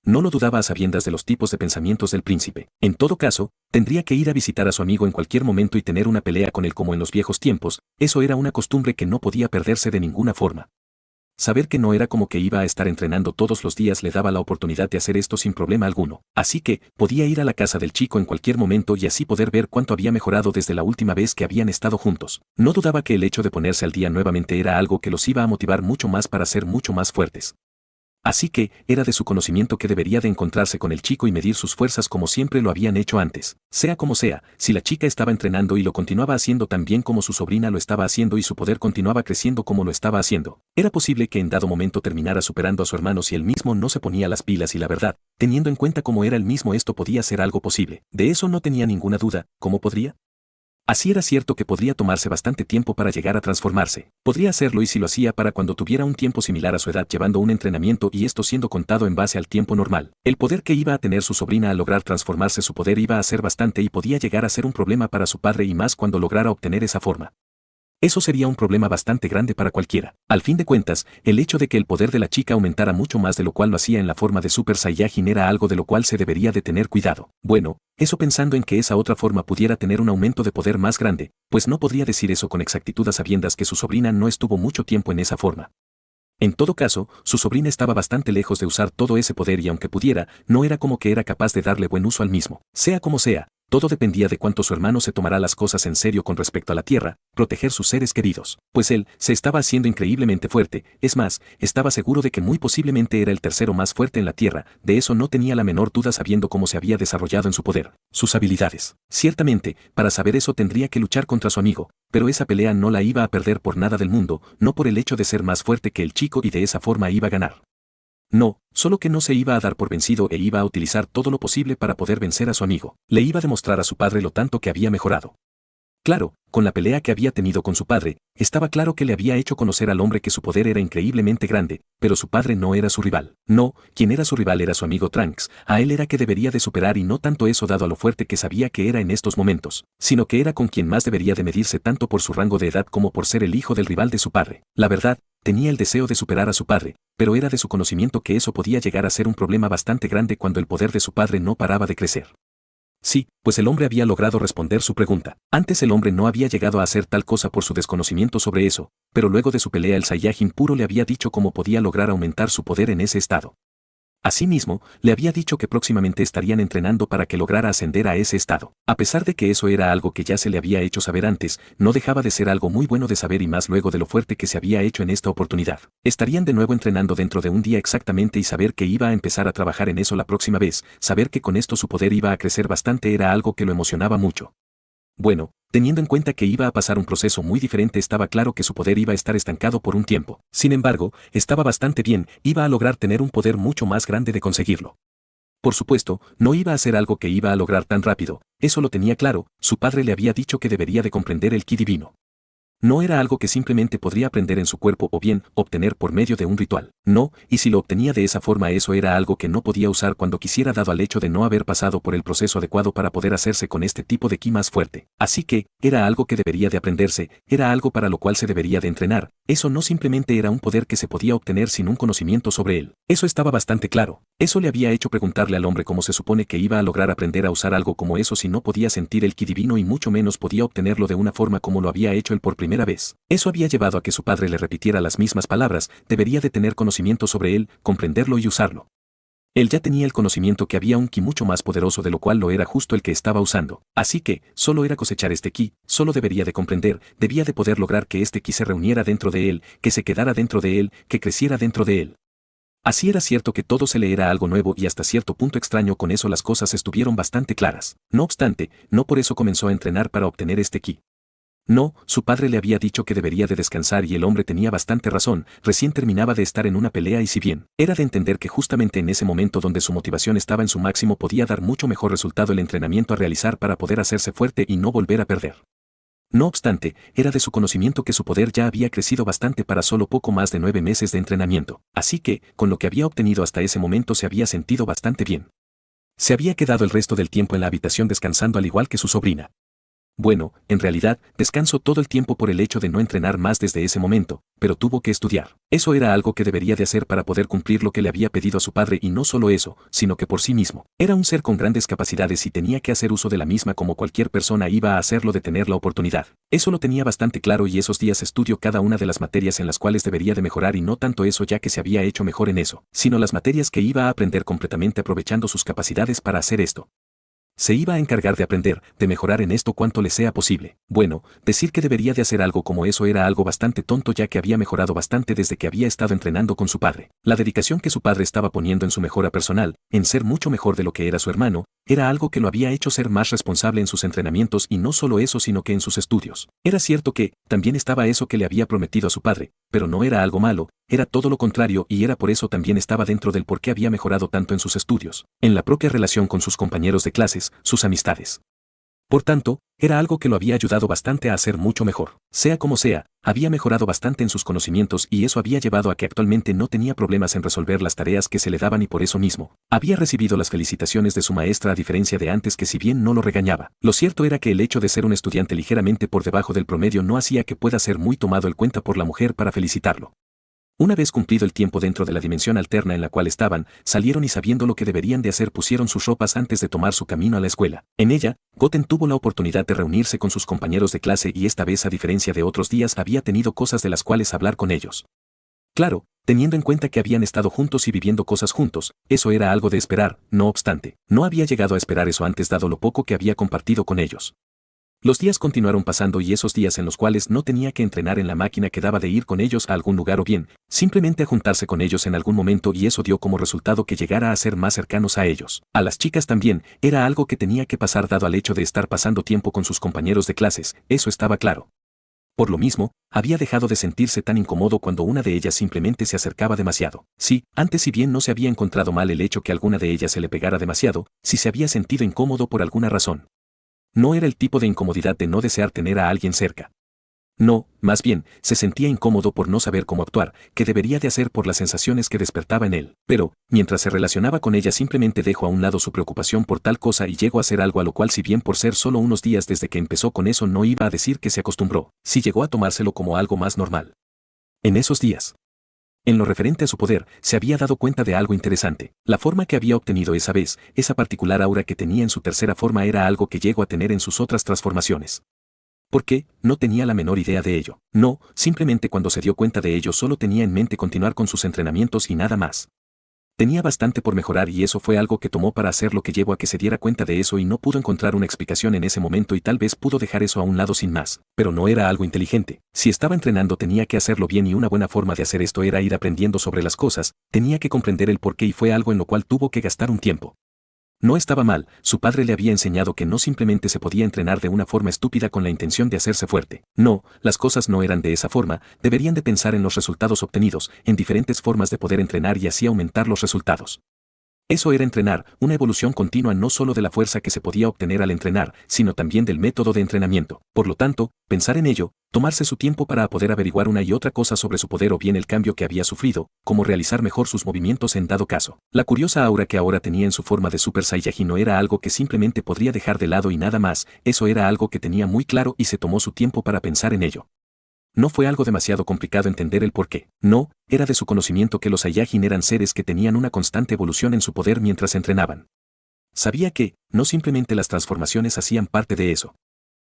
No lo dudaba a sabiendas de los tipos de pensamientos del príncipe. En todo caso, tendría que ir a visitar a su amigo en cualquier momento y tener una pelea con él como en los viejos tiempos, eso era una costumbre que no podía perderse de ninguna forma. Saber que no era como que iba a estar entrenando todos los días le daba la oportunidad de hacer esto sin problema alguno, así que podía ir a la casa del chico en cualquier momento y así poder ver cuánto había mejorado desde la última vez que habían estado juntos. No dudaba que el hecho de ponerse al día nuevamente era algo que los iba a motivar mucho más para ser mucho más fuertes. Así que, era de su conocimiento que debería de encontrarse con el chico y medir sus fuerzas como siempre lo habían hecho antes. Sea como sea, si la chica estaba entrenando y lo continuaba haciendo tan bien como su sobrina lo estaba haciendo y su poder continuaba creciendo como lo estaba haciendo, era posible que en dado momento terminara superando a su hermano si él mismo no se ponía las pilas y la verdad, teniendo en cuenta cómo era él mismo esto podía ser algo posible. De eso no tenía ninguna duda. ¿Cómo podría? Así era cierto que podría tomarse bastante tiempo para llegar a transformarse. Podría hacerlo y si lo hacía para cuando tuviera un tiempo similar a su edad llevando un entrenamiento y esto siendo contado en base al tiempo normal. El poder que iba a tener su sobrina al lograr transformarse su poder iba a ser bastante y podía llegar a ser un problema para su padre y más cuando lograra obtener esa forma. Eso sería un problema bastante grande para cualquiera. Al fin de cuentas, el hecho de que el poder de la chica aumentara mucho más de lo cual lo hacía en la forma de Super Saiyajin era algo de lo cual se debería de tener cuidado. Bueno, eso pensando en que esa otra forma pudiera tener un aumento de poder más grande, pues no podría decir eso con exactitud a sabiendas que su sobrina no estuvo mucho tiempo en esa forma. En todo caso, su sobrina estaba bastante lejos de usar todo ese poder y aunque pudiera, no era como que era capaz de darle buen uso al mismo. Sea como sea, todo dependía de cuánto su hermano se tomará las cosas en serio con respecto a la tierra, proteger sus seres queridos. Pues él, se estaba haciendo increíblemente fuerte, es más, estaba seguro de que muy posiblemente era el tercero más fuerte en la tierra, de eso no tenía la menor duda sabiendo cómo se había desarrollado en su poder, sus habilidades. Ciertamente, para saber eso tendría que luchar contra su amigo, pero esa pelea no la iba a perder por nada del mundo, no por el hecho de ser más fuerte que el chico y de esa forma iba a ganar. No, solo que no se iba a dar por vencido e iba a utilizar todo lo posible para poder vencer a su amigo. Le iba a demostrar a su padre lo tanto que había mejorado. Claro, con la pelea que había tenido con su padre, estaba claro que le había hecho conocer al hombre que su poder era increíblemente grande, pero su padre no era su rival. No, quien era su rival era su amigo Trunks, a él era que debería de superar y no tanto eso dado a lo fuerte que sabía que era en estos momentos, sino que era con quien más debería de medirse tanto por su rango de edad como por ser el hijo del rival de su padre. La verdad, tenía el deseo de superar a su padre, pero era de su conocimiento que eso podía llegar a ser un problema bastante grande cuando el poder de su padre no paraba de crecer. Sí, pues el hombre había logrado responder su pregunta. Antes el hombre no había llegado a hacer tal cosa por su desconocimiento sobre eso, pero luego de su pelea el Saiyajin puro le había dicho cómo podía lograr aumentar su poder en ese estado. Asimismo, le había dicho que próximamente estarían entrenando para que lograra ascender a ese estado. A pesar de que eso era algo que ya se le había hecho saber antes, no dejaba de ser algo muy bueno de saber y más luego de lo fuerte que se había hecho en esta oportunidad. Estarían de nuevo entrenando dentro de un día exactamente y saber que iba a empezar a trabajar en eso la próxima vez, saber que con esto su poder iba a crecer bastante era algo que lo emocionaba mucho. Bueno, teniendo en cuenta que iba a pasar un proceso muy diferente estaba claro que su poder iba a estar estancado por un tiempo. Sin embargo, estaba bastante bien, iba a lograr tener un poder mucho más grande de conseguirlo. Por supuesto, no iba a ser algo que iba a lograr tan rápido, eso lo tenía claro, su padre le había dicho que debería de comprender el ki divino. No era algo que simplemente podría aprender en su cuerpo o bien obtener por medio de un ritual. No, y si lo obtenía de esa forma eso era algo que no podía usar cuando quisiera dado al hecho de no haber pasado por el proceso adecuado para poder hacerse con este tipo de ki más fuerte. Así que, era algo que debería de aprenderse, era algo para lo cual se debería de entrenar, eso no simplemente era un poder que se podía obtener sin un conocimiento sobre él. Eso estaba bastante claro. Eso le había hecho preguntarle al hombre cómo se supone que iba a lograr aprender a usar algo como eso si no podía sentir el ki divino y mucho menos podía obtenerlo de una forma como lo había hecho él por primera vez. Eso había llevado a que su padre le repitiera las mismas palabras, debería de tener conocimiento sobre él, comprenderlo y usarlo. Él ya tenía el conocimiento que había un ki mucho más poderoso de lo cual lo era justo el que estaba usando. Así que, solo era cosechar este ki, solo debería de comprender, debía de poder lograr que este ki se reuniera dentro de él, que se quedara dentro de él, que creciera dentro de él. Así era cierto que todo se le era algo nuevo y hasta cierto punto extraño con eso las cosas estuvieron bastante claras. No obstante, no por eso comenzó a entrenar para obtener este ki. No, su padre le había dicho que debería de descansar y el hombre tenía bastante razón, recién terminaba de estar en una pelea y si bien era de entender que justamente en ese momento donde su motivación estaba en su máximo podía dar mucho mejor resultado el entrenamiento a realizar para poder hacerse fuerte y no volver a perder. No obstante, era de su conocimiento que su poder ya había crecido bastante para solo poco más de 9 meses de entrenamiento, así que, con lo que había obtenido hasta ese momento se había sentido bastante bien. Se había quedado el resto del tiempo en la habitación descansando al igual que su sobrina. Bueno, en realidad, descansó todo el tiempo por el hecho de no entrenar más desde ese momento, pero tuvo que estudiar. Eso era algo que debería de hacer para poder cumplir lo que le había pedido a su padre y no solo eso, sino que por sí mismo. Era un ser con grandes capacidades y tenía que hacer uso de la misma como cualquier persona iba a hacerlo de tener la oportunidad. Eso lo tenía bastante claro y esos días estudió cada una de las materias en las cuales debería de mejorar y no tanto eso ya que se había hecho mejor en eso, sino las materias que iba a aprender completamente aprovechando sus capacidades para hacer esto. Se iba a encargar de aprender, de mejorar en esto cuanto le sea posible. Bueno, decir que debería de hacer algo como eso era algo bastante tonto ya que había mejorado bastante desde que había estado entrenando con su padre. La dedicación que su padre estaba poniendo en su mejora personal, en ser mucho mejor de lo que era su hermano, era algo que lo había hecho ser más responsable en sus entrenamientos y no solo eso sino que en sus estudios. Era cierto que, también estaba eso que le había prometido a su padre, pero no era algo malo, era todo lo contrario y era por eso también estaba dentro del por qué había mejorado tanto en sus estudios, en la propia relación con sus compañeros de clases, sus amistades. Por tanto, era algo que lo había ayudado bastante a hacer mucho mejor. Sea como sea, había mejorado bastante en sus conocimientos y eso había llevado a que actualmente no tenía problemas en resolver las tareas que se le daban y por eso mismo, había recibido las felicitaciones de su maestra a diferencia de antes que si bien no lo regañaba. Lo cierto era que el hecho de ser un estudiante ligeramente por debajo del promedio no hacía que pueda ser muy tomado en cuenta por la mujer para felicitarlo. Una vez cumplido el tiempo dentro de la dimensión alterna en la cual estaban, salieron y sabiendo lo que deberían de hacer pusieron sus ropas antes de tomar su camino a la escuela. En ella, Goten tuvo la oportunidad de reunirse con sus compañeros de clase y esta vez a diferencia de otros días había tenido cosas de las cuales hablar con ellos. Claro, teniendo en cuenta que habían estado juntos y viviendo cosas juntos, eso era algo de esperar, no obstante, no había llegado a esperar eso antes dado lo poco que había compartido con ellos. Los días continuaron pasando y esos días en los cuales no tenía que entrenar en la máquina quedaba de ir con ellos a algún lugar o bien, simplemente a juntarse con ellos en algún momento y eso dio como resultado que llegara a ser más cercanos a ellos. A las chicas también, era algo que tenía que pasar dado al hecho de estar pasando tiempo con sus compañeros de clases, eso estaba claro. Por lo mismo, había dejado de sentirse tan incómodo cuando una de ellas simplemente se acercaba demasiado. Sí, antes si bien no se había encontrado mal el hecho que alguna de ellas se le pegara demasiado, sí se había sentido incómodo por alguna razón. No era el tipo de incomodidad de no desear tener a alguien cerca. No, más bien, se sentía incómodo por no saber cómo actuar, qué debería de hacer por las sensaciones que despertaba en él. Pero, mientras se relacionaba con ella simplemente dejó a un lado su preocupación por tal cosa y llegó a hacer algo a lo cual si bien por ser solo unos días desde que empezó con eso no iba a decir que se acostumbró, sí llegó a tomárselo como algo más normal. En esos días, en lo referente a su poder, se había dado cuenta de algo interesante. La forma que había obtenido esa vez, esa particular aura que tenía en su tercera forma era algo que llegó a tener en sus otras transformaciones. ¿Por qué? No tenía la menor idea de ello. No, simplemente cuando se dio cuenta de ello solo tenía en mente continuar con sus entrenamientos y nada más. Tenía bastante por mejorar y eso fue algo que tomó para hacer lo que llevó a que se diera cuenta de eso y no pudo encontrar una explicación en ese momento y tal vez pudo dejar eso a un lado sin más, pero no era algo inteligente. Si estaba entrenando tenía que hacerlo bien y una buena forma de hacer esto era ir aprendiendo sobre las cosas, tenía que comprender el porqué y fue algo en lo cual tuvo que gastar un tiempo. No estaba mal, su padre le había enseñado que no simplemente se podía entrenar de una forma estúpida con la intención de hacerse fuerte. No, las cosas no eran de esa forma, deberían de pensar en los resultados obtenidos, en diferentes formas de poder entrenar y así aumentar los resultados. Eso era entrenar, una evolución continua no solo de la fuerza que se podía obtener al entrenar, sino también del método de entrenamiento. Por lo tanto, pensar en ello, tomarse su tiempo para poder averiguar una y otra cosa sobre su poder o bien el cambio que había sufrido, cómo realizar mejor sus movimientos en dado caso. La curiosa aura que ahora tenía en su forma de Super Saiyajin no era algo que simplemente podría dejar de lado y nada más, eso era algo que tenía muy claro y se tomó su tiempo para pensar en ello. No fue algo demasiado complicado entender el porqué. No, era de su conocimiento que los Saiyajin eran seres que tenían una constante evolución en su poder mientras entrenaban. Sabía que, no simplemente las transformaciones hacían parte de eso.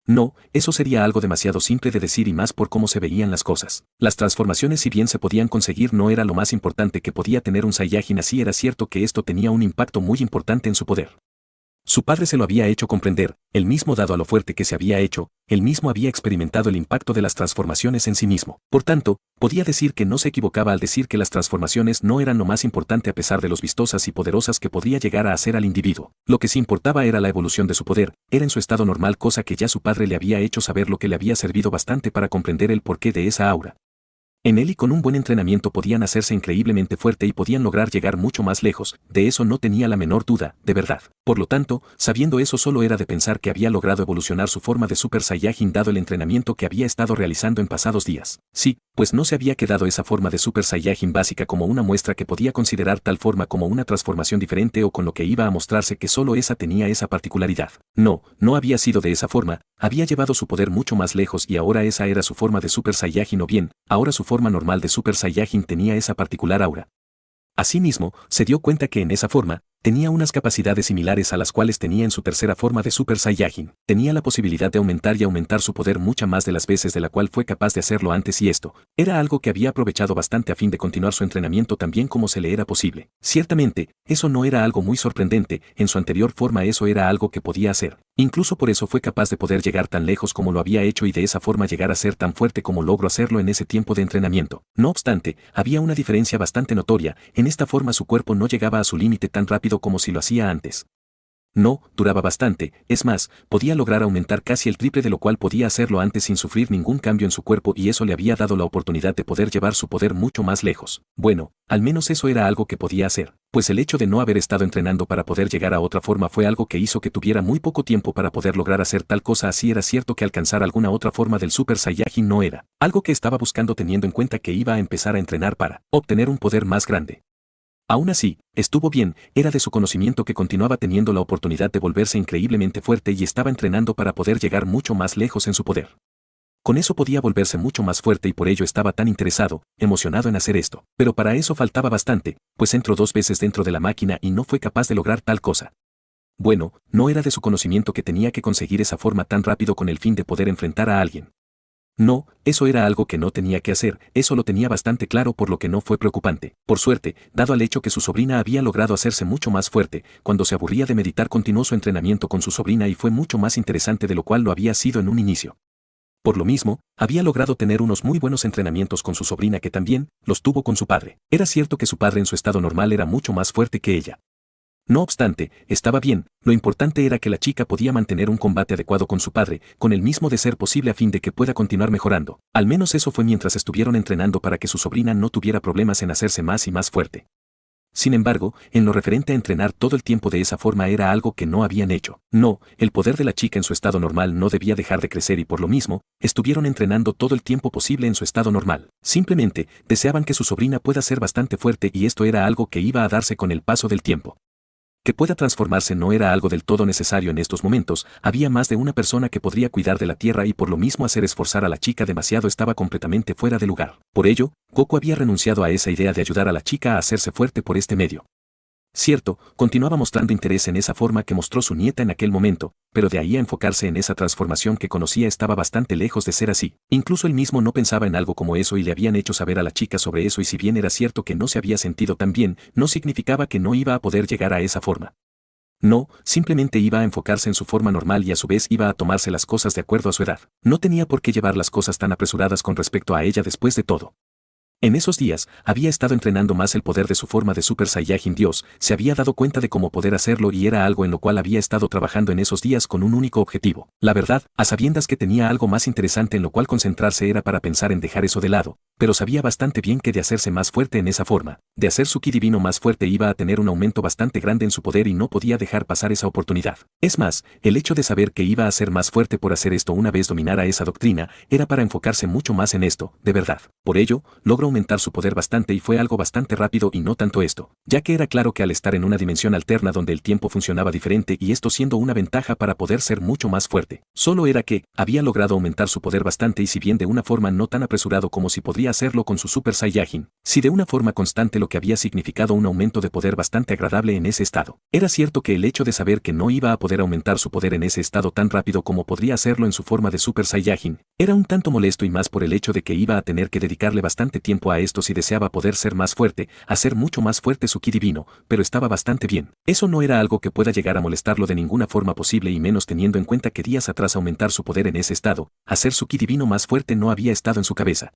No, eso sería algo demasiado simple de decir y más por cómo se veían las cosas. Las transformaciones si bien se podían conseguir no era lo más importante que podía tener un Saiyajin así era cierto que esto tenía un impacto muy importante en su poder. Su padre se lo había hecho comprender, él mismo dado a lo fuerte que se había hecho, él mismo había experimentado el impacto de las transformaciones en sí mismo. Por tanto, podía decir que no se equivocaba al decir que las transformaciones no eran lo más importante a pesar de los vistosas y poderosas que podría llegar a hacer al individuo. Lo que sí importaba era la evolución de su poder, era en su estado normal cosa que ya su padre le había hecho saber lo que le había servido bastante para comprender el porqué de esa aura. En él y con un buen entrenamiento podían hacerse increíblemente fuerte y podían lograr llegar mucho más lejos, de eso no tenía la menor duda, de verdad. Por lo tanto, sabiendo eso solo era de pensar que había logrado evolucionar su forma de Super Saiyajin dado el entrenamiento que había estado realizando en pasados días. Sí, pues no se había quedado esa forma de Super Saiyajin básica como una muestra que podía considerar tal forma como una transformación diferente o con lo que iba a mostrarse que solo esa tenía esa particularidad. No, no había sido de esa forma, había llevado su poder mucho más lejos y ahora esa era su forma de Super Saiyajin o bien, ahora su forma normal de Super Saiyajin tenía esa particular aura. Asimismo, se dio cuenta que en esa forma, tenía unas capacidades similares a las cuales tenía en su tercera forma de Super Saiyajin. Tenía la posibilidad de aumentar y aumentar su poder muchas más de las veces de la cual fue capaz de hacerlo antes y esto, era algo que había aprovechado bastante a fin de continuar su entrenamiento tan bien como se le era posible. Ciertamente, eso no era algo muy sorprendente, en su anterior forma eso era algo que podía hacer. Incluso por eso fue capaz de poder llegar tan lejos como lo había hecho y de esa forma llegar a ser tan fuerte como logró hacerlo en ese tiempo de entrenamiento. No obstante, había una diferencia bastante notoria, en esta forma su cuerpo no llegaba a su límite tan rápido como si lo hacía antes. No, duraba bastante, es más, podía lograr aumentar casi el triple de lo cual podía hacerlo antes sin sufrir ningún cambio en su cuerpo y eso le había dado la oportunidad de poder llevar su poder mucho más lejos. Bueno, al menos eso era algo que podía hacer, pues el hecho de no haber estado entrenando para poder llegar a otra forma fue algo que hizo que tuviera muy poco tiempo para poder lograr hacer tal cosa. Así era cierto que alcanzar alguna otra forma del Super Saiyajin no era algo que estaba buscando teniendo en cuenta que iba a empezar a entrenar para obtener un poder más grande. Aún así, estuvo bien, era de su conocimiento que continuaba teniendo la oportunidad de volverse increíblemente fuerte y estaba entrenando para poder llegar mucho más lejos en su poder. Con eso podía volverse mucho más fuerte y por ello estaba tan interesado, emocionado en hacer esto. Pero para eso faltaba bastante, pues entró 2 veces dentro de la máquina y no fue capaz de lograr tal cosa. Bueno, no era de su conocimiento que tenía que conseguir esa forma tan rápido con el fin de poder enfrentar a alguien. No, eso era algo que no tenía que hacer, eso lo tenía bastante claro por lo que no fue preocupante. Por suerte, dado al hecho que su sobrina había logrado hacerse mucho más fuerte, cuando se aburría de meditar continuó su entrenamiento con su sobrina y fue mucho más interesante de lo cual lo había sido en un inicio. Por lo mismo, había logrado tener unos muy buenos entrenamientos con su sobrina que también los tuvo con su padre. Era cierto que su padre en su estado normal era mucho más fuerte que ella. No obstante, estaba bien, lo importante era que la chica podía mantener un combate adecuado con su padre, con el mismo de ser posible a fin de que pueda continuar mejorando. Al menos eso fue mientras estuvieron entrenando para que su sobrina no tuviera problemas en hacerse más y más fuerte. Sin embargo, en lo referente a entrenar todo el tiempo de esa forma era algo que no habían hecho. No, el poder de la chica en su estado normal no debía dejar de crecer y por lo mismo, estuvieron entrenando todo el tiempo posible en su estado normal. Simplemente, deseaban que su sobrina pueda ser bastante fuerte y esto era algo que iba a darse con el paso del tiempo. Que pueda transformarse no era algo del todo necesario en estos momentos, había más de una persona que podría cuidar de la tierra y por lo mismo hacer esforzar a la chica demasiado estaba completamente fuera de lugar. Por ello, Goku había renunciado a esa idea de ayudar a la chica a hacerse fuerte por este medio. Cierto, continuaba mostrando interés en esa forma que mostró su nieta en aquel momento, pero de ahí a enfocarse en esa transformación que conocía estaba bastante lejos de ser así. Incluso él mismo no pensaba en algo como eso y le habían hecho saber a la chica sobre eso y si bien era cierto que no se había sentido tan bien, no significaba que no iba a poder llegar a esa forma. No, simplemente iba a enfocarse en su forma normal y a su vez iba a tomarse las cosas de acuerdo a su edad. No tenía por qué llevar las cosas tan apresuradas con respecto a ella después de todo. En esos días, había estado entrenando más el poder de su forma de Super Saiyajin Dios, se había dado cuenta de cómo poder hacerlo y era algo en lo cual había estado trabajando en esos días con un único objetivo. La verdad, a sabiendas que tenía algo más interesante en lo cual concentrarse era para pensar en dejar eso de lado, pero sabía bastante bien que de hacerse más fuerte en esa forma, de hacer su ki divino más fuerte iba a tener un aumento bastante grande en su poder y no podía dejar pasar esa oportunidad. Es más, el hecho de saber que iba a ser más fuerte por hacer esto una vez dominara esa doctrina, era para enfocarse mucho más en esto, de verdad. Por ello, logró aumentar su poder bastante y fue algo bastante rápido y no tanto esto, ya que era claro que al estar en una dimensión alterna donde el tiempo funcionaba diferente y esto siendo una ventaja para poder ser mucho más fuerte, solo era que, había logrado aumentar su poder bastante y si bien de una forma no tan apresurado como si podría hacerlo con su Super Saiyajin, si de una forma constante lo que había significado un aumento de poder bastante agradable en ese estado. Era cierto que el hecho de saber que no iba a poder aumentar su poder en ese estado tan rápido como podría hacerlo en su forma de Super Saiyajin, era un tanto molesto y más por el hecho de que iba a tener que dedicarle bastante tiempo a esto si deseaba poder ser más fuerte, hacer mucho más fuerte su ki divino, pero estaba bastante bien. Eso no era algo que pueda llegar a molestarlo de ninguna forma posible y menos teniendo en cuenta que días atrás aumentar su poder en ese estado, hacer su ki divino más fuerte no había estado en su cabeza.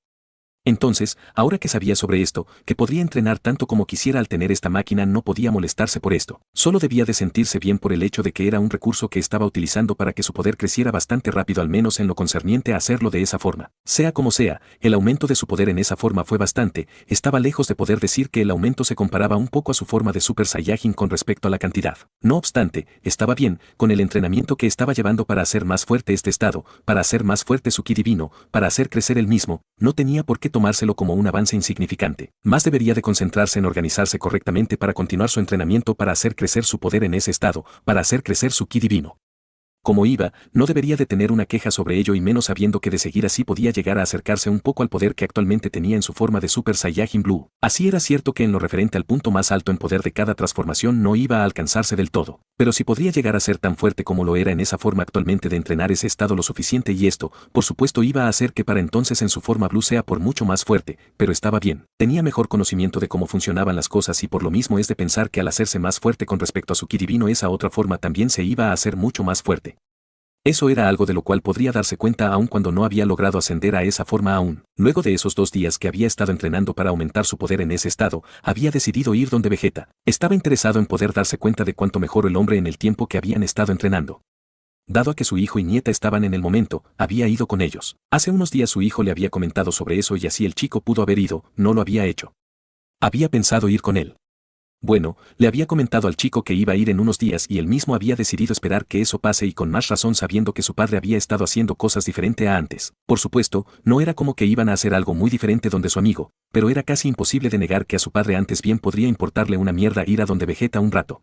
Entonces, ahora que sabía sobre esto, que podría entrenar tanto como quisiera al tener esta máquina, no podía molestarse por esto. Solo debía de sentirse bien por el hecho de que era un recurso que estaba utilizando para que su poder creciera bastante rápido, al menos en lo concerniente a hacerlo de esa forma. Sea como sea, el aumento de su poder en esa forma fue bastante. Estaba lejos de poder decir que el aumento se comparaba un poco a su forma de Super Saiyajin con respecto a la cantidad. No obstante, estaba bien, con el entrenamiento que estaba llevando para hacer más fuerte este estado, para hacer más fuerte su ki divino, para hacer crecer el mismo, no tenía por qué tomárselo como un avance insignificante. Más debería de concentrarse en organizarse correctamente para continuar su entrenamiento, para hacer crecer su poder en ese estado, para hacer crecer su ki divino. Como iba, no debería de tener una queja sobre ello, y menos sabiendo que de seguir así podía llegar a acercarse un poco al poder que actualmente tenía en su forma de Super Saiyajin Blue. Así era cierto que en lo referente al punto más alto en poder de cada transformación no iba a alcanzarse del todo, pero si podría llegar a ser tan fuerte como lo era en esa forma actualmente de entrenar ese estado lo suficiente, y esto, por supuesto, iba a hacer que para entonces en su forma Blue sea por mucho más fuerte, pero estaba bien, tenía mejor conocimiento de cómo funcionaban las cosas, y por lo mismo es de pensar que al hacerse más fuerte con respecto a su ki divino, esa otra forma también se iba a hacer mucho más fuerte. Eso era algo de lo cual podría darse cuenta aun cuando no había logrado ascender a esa forma aún. Luego de esos 2 días que había estado entrenando para aumentar su poder en ese estado, había decidido ir donde Vegeta. Estaba interesado en poder darse cuenta de cuánto mejoró el hombre en el tiempo que habían estado entrenando. Dado a que su hijo y nieta estaban en el momento, había ido con ellos. Hace unos días su hijo le había comentado sobre eso y así el chico pudo haber ido, no lo había hecho. Había pensado ir con él. Bueno, le había comentado al chico que iba a ir en unos días y él mismo había decidido esperar que eso pase, y con más razón sabiendo que su padre había estado haciendo cosas diferentes a antes. Por supuesto, no era como que iban a hacer algo muy diferente donde su amigo, pero era casi imposible de negar que a su padre antes bien podría importarle una mierda ir a donde Vegeta un rato.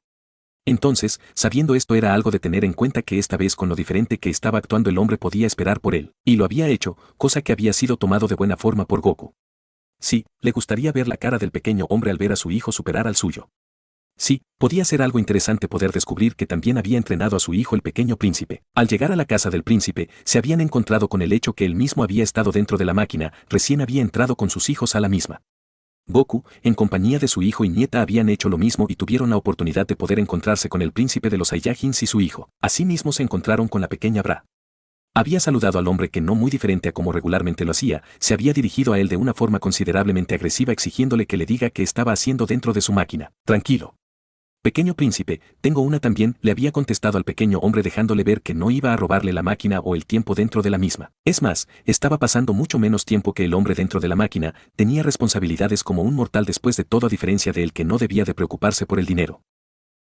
Entonces, sabiendo esto, era algo de tener en cuenta que esta vez con lo diferente que estaba actuando el hombre podía esperar por él, y lo había hecho, cosa que había sido tomado de buena forma por Goku. Sí, le gustaría ver la cara del pequeño hombre al ver a su hijo superar al suyo. Sí, podía ser algo interesante poder descubrir que también había entrenado a su hijo el pequeño príncipe. Al llegar a la casa del príncipe, se habían encontrado con el hecho que él mismo había estado dentro de la máquina, recién había entrado con sus hijos a la misma. Goku, en compañía de su hijo y nieta, habían hecho lo mismo y tuvieron la oportunidad de poder encontrarse con el príncipe de los Saiyajins y su hijo. Asimismo se encontraron con la pequeña Bra. Había saludado al hombre que, no muy diferente a como regularmente lo hacía, se había dirigido a él de una forma considerablemente agresiva, exigiéndole que le diga qué estaba haciendo dentro de su máquina. Tranquilo. Pequeño príncipe, tengo una también, le había contestado al pequeño hombre, dejándole ver que no iba a robarle la máquina o el tiempo dentro de la misma. Es más, estaba pasando mucho menos tiempo que el hombre dentro de la máquina, tenía responsabilidades como un mortal después de todo, a diferencia de él que no debía de preocuparse por el dinero.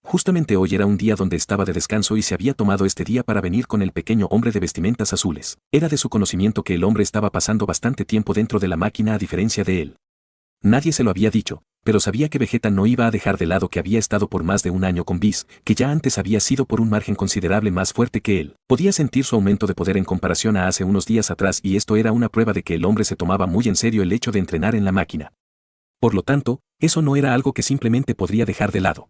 Justamente hoy era un día donde estaba de descanso y se había tomado este día para venir con el pequeño hombre de vestimentas azules. Era de su conocimiento que el hombre estaba pasando bastante tiempo dentro de la máquina a diferencia de él. Nadie se lo había dicho, pero sabía que Vegeta no iba a dejar de lado que había estado por más de un año con Whis, que ya antes había sido por un margen considerable más fuerte que él. Podía sentir su aumento de poder en comparación a hace unos días atrás, y esto era una prueba de que el hombre se tomaba muy en serio el hecho de entrenar en la máquina. Por lo tanto, eso no era algo que simplemente podría dejar de lado.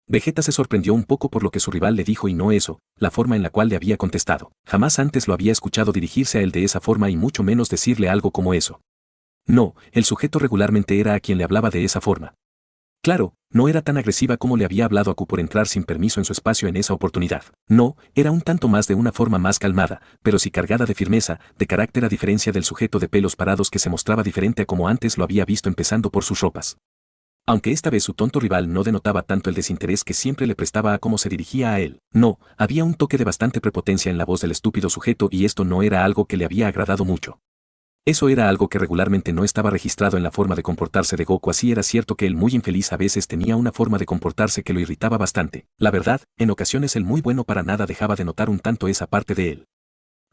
Vegeta se sorprendió un poco por lo que su rival le dijo y no eso, la forma en la cual le había contestado. Jamás antes lo había escuchado dirigirse a él de esa forma y mucho menos decirle algo como eso. No, el sujeto regularmente era a quien le hablaba de esa forma. Claro, no era tan agresiva como le había hablado a Goku por entrar sin permiso en su espacio en esa oportunidad. No, era un tanto más de una forma más calmada, pero sí cargada de firmeza, de carácter, a diferencia del sujeto de pelos parados que se mostraba diferente a como antes lo había visto, empezando por sus ropas. Aunque esta vez su tonto rival no denotaba tanto el desinterés que siempre le prestaba a cómo se dirigía a él. No, había un toque de bastante prepotencia en la voz del estúpido sujeto y esto no era algo que le había agradado mucho. Eso era algo que regularmente no estaba registrado en la forma de comportarse de Goku. Así era cierto que el muy infeliz a veces tenía una forma de comportarse que lo irritaba bastante. La verdad, en ocasiones el muy bueno para nada dejaba de notar un tanto esa parte de él.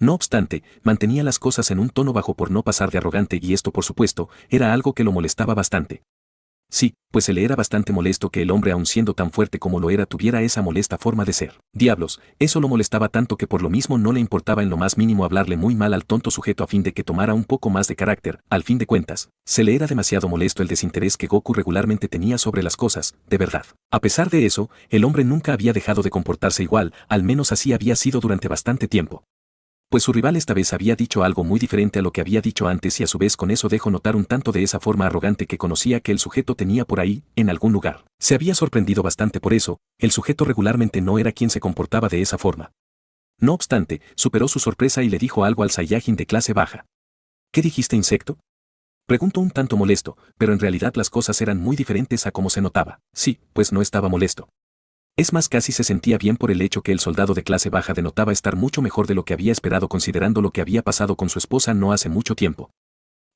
No obstante, mantenía las cosas en un tono bajo por no pasar de arrogante, y esto por supuesto, era algo que lo molestaba bastante. Sí, pues se le era bastante molesto que el hombre, aun siendo tan fuerte como lo era, tuviera esa molesta forma de ser. Diablos, eso lo molestaba tanto que por lo mismo no le importaba en lo más mínimo hablarle muy mal al tonto sujeto a fin de que tomara un poco más de carácter. Al fin de cuentas, se le era demasiado molesto el desinterés que Goku regularmente tenía sobre las cosas, de verdad. A pesar de eso, el hombre nunca había dejado de comportarse igual, al menos así había sido durante bastante tiempo. Pues su rival esta vez había dicho algo muy diferente a lo que había dicho antes, y a su vez con eso dejó notar un tanto de esa forma arrogante que conocía que el sujeto tenía por ahí, en algún lugar. Se había sorprendido bastante por eso, el sujeto regularmente no era quien se comportaba de esa forma. No obstante, superó su sorpresa y le dijo algo al Saiyajin de clase baja. ¿Qué dijiste, insecto? Preguntó un tanto molesto, pero en realidad las cosas eran muy diferentes a como se notaba. Sí, pues no estaba molesto. Es más, casi se sentía bien por el hecho que el soldado de clase baja denotaba estar mucho mejor de lo que había esperado considerando lo que había pasado con su esposa no hace mucho tiempo.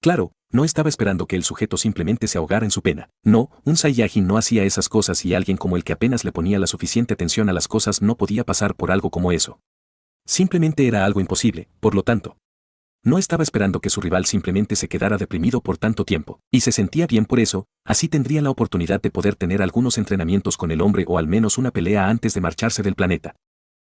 Claro, no estaba esperando que el sujeto simplemente se ahogara en su pena. No, un Saiyajin no hacía esas cosas y alguien como el que apenas le ponía la suficiente atención a las cosas no podía pasar por algo como eso. Simplemente era algo imposible, por lo tanto. No estaba esperando que su rival simplemente se quedara deprimido por tanto tiempo, y se sentía bien por eso, así tendría la oportunidad de poder tener algunos entrenamientos con el hombre o al menos una pelea antes de marcharse del planeta.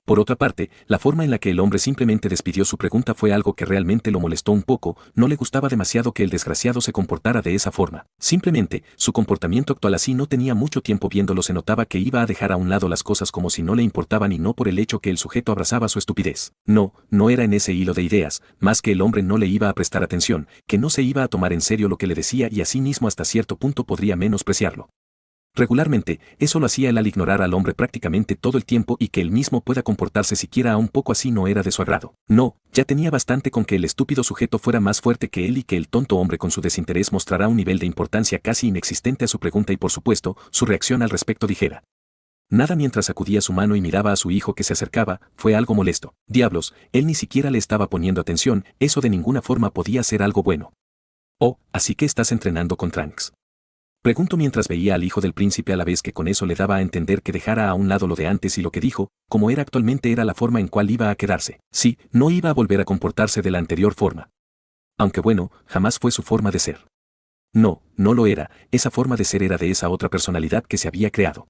Por otra parte, la forma en la que el hombre simplemente despidió su pregunta fue algo que realmente lo molestó un poco, no le gustaba demasiado que el desgraciado se comportara de esa forma. Simplemente, su comportamiento actual así no tenía mucho tiempo viéndolo se notaba que iba a dejar a un lado las cosas como si no le importaban y no por el hecho que el sujeto abrazaba su estupidez. No, no era en ese hilo de ideas, más que el hombre no le iba a prestar atención, que no se iba a tomar en serio lo que le decía y así mismo hasta cierto punto podría menospreciarlo. Regularmente, eso lo hacía él al ignorar al hombre prácticamente todo el tiempo y que él mismo pueda comportarse siquiera un poco así no era de su agrado. No, ya tenía bastante con que el estúpido sujeto fuera más fuerte que él y que el tonto hombre con su desinterés mostrara un nivel de importancia casi inexistente a su pregunta y por supuesto, su reacción al respecto dijera nada mientras sacudía su mano y miraba a su hijo que se acercaba, fue algo molesto. Diablos, él ni siquiera le estaba poniendo atención, eso de ninguna forma podía ser algo bueno. Oh, así que estás entrenando con Trunks. Preguntó mientras veía al hijo del príncipe a la vez que con eso le daba a entender que dejara a un lado lo de antes y lo que dijo, como era actualmente era la forma en cual iba a quedarse. Sí, no iba a volver a comportarse de la anterior forma. Aunque bueno, jamás fue su forma de ser. No, no lo era, esa forma de ser era de esa otra personalidad que se había creado.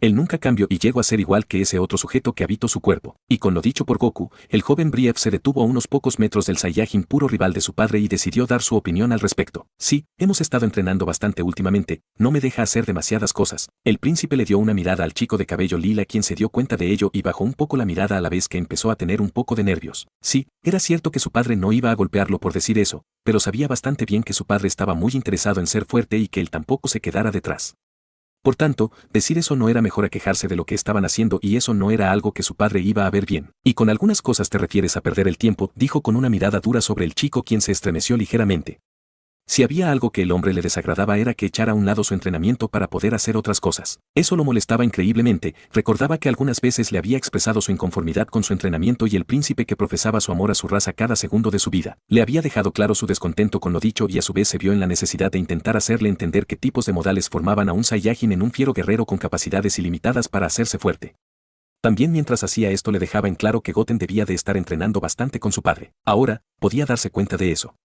Él nunca cambió y llegó a ser igual que ese otro sujeto que habitó su cuerpo, y con lo dicho por Goku, el joven Brief se detuvo a unos pocos metros del Saiyajin puro rival de su padre y decidió dar su opinión al respecto. Sí, hemos estado entrenando bastante últimamente, no me deja hacer demasiadas cosas. El príncipe le dio una mirada al chico de cabello lila quien se dio cuenta de ello y bajó un poco la mirada a la vez que empezó a tener un poco de nervios. Sí, era cierto que su padre no iba a golpearlo por decir eso, pero sabía bastante bien que su padre estaba muy interesado en ser fuerte y que él tampoco se quedara detrás. Por tanto, decir eso no era mejor a quejarse de lo que estaban haciendo y eso no era algo que su padre iba a ver bien. Y con algunas cosas te refieres a perder el tiempo, dijo con una mirada dura sobre el chico quien se estremeció ligeramente. Si había algo que el hombre le desagradaba era que echara a un lado su entrenamiento para poder hacer otras cosas. Eso lo molestaba increíblemente, recordaba que algunas veces le había expresado su inconformidad con su entrenamiento y el príncipe que profesaba su amor a su raza cada segundo de su vida. Le había dejado claro su descontento con lo dicho y a su vez se vio en la necesidad de intentar hacerle entender qué tipos de modales formaban a un Saiyajin en un fiero guerrero con capacidades ilimitadas para hacerse fuerte. También mientras hacía esto le dejaba en claro que Goten debía de estar entrenando bastante con su padre. Ahora, podía darse cuenta de eso.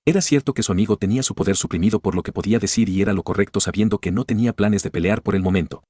Era cierto que su amigo tenía su poder suprimido por lo que podía decir y era lo correcto sabiendo que no tenía planes de pelear por el momento.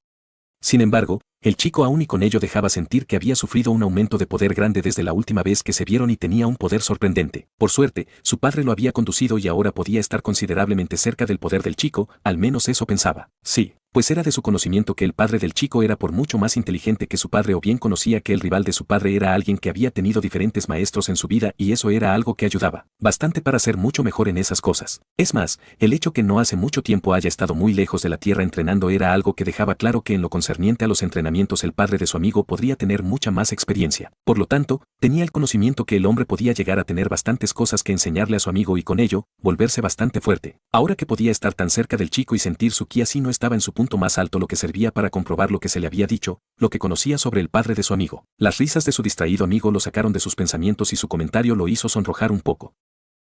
Sin embargo, el chico aún y con ello dejaba sentir que había sufrido un aumento de poder grande desde la última vez que se vieron y tenía un poder sorprendente. Por suerte, su padre lo había conducido y ahora podía estar considerablemente cerca del poder del chico, al menos eso pensaba. Sí, pues era de su conocimiento que el padre del chico era por mucho más inteligente que su padre o bien conocía que el rival de su padre era alguien que había tenido diferentes maestros en su vida y eso era algo que ayudaba bastante para ser mucho mejor en esas cosas. Es más, el hecho que no hace mucho tiempo haya estado muy lejos de la tierra entrenando era algo que dejaba claro que en lo concerniente a los entrenamientos el padre de su amigo podría tener mucha más experiencia. Por lo tanto, tenía el conocimiento que el hombre podía llegar a tener bastantes cosas que enseñarle a su amigo y con ello, volverse bastante fuerte. Ahora que podía estar tan cerca del chico y sentir su ki así no estaba en su punto más alto lo que servía para comprobar lo que se le había dicho, lo que conocía sobre el padre de su amigo. Las risas de su distraído amigo lo sacaron de sus pensamientos y su comentario lo hizo sonrojar un poco.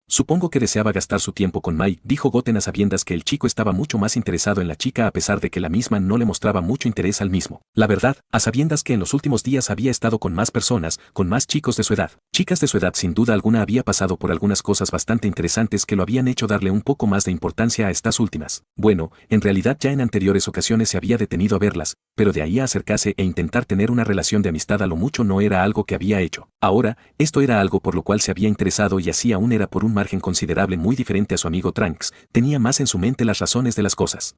Supongo que deseaba gastar su tiempo con Mai, dijo Goten a sabiendas que el chico estaba mucho más interesado en la chica a pesar de que la misma no le mostraba mucho interés al mismo. La verdad, a sabiendas que en los últimos días había estado con más personas, con más chicos de su edad. Chicas de su edad sin duda alguna había pasado por algunas cosas bastante interesantes que lo habían hecho darle un poco más de importancia a estas últimas. Bueno, en realidad ya en anteriores ocasiones se había detenido a verlas, pero de ahí a acercarse e intentar tener una relación de amistad a lo mucho no era algo que había hecho. Ahora, esto era algo por lo cual se había interesado y así aún era por un margen considerable muy diferente a su amigo Trunks, tenía más en su mente las razones de las cosas.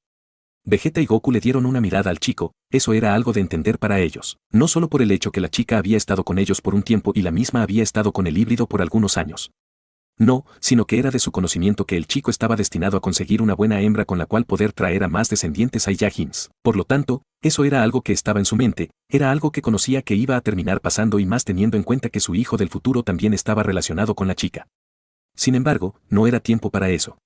Vegeta y Goku le dieron una mirada al chico, eso era algo de entender para ellos, no solo por el hecho que la chica había estado con ellos por un tiempo y la misma había estado con el híbrido por algunos años. No, sino que era de su conocimiento que el chico estaba destinado a conseguir una buena hembra con la cual poder traer a más descendientes Saiyajins. Por lo tanto, eso era algo que estaba en su mente, era algo que conocía que iba a terminar pasando y más teniendo en cuenta que su hijo del futuro también estaba relacionado con la chica. Sin embargo, no era tiempo para eso.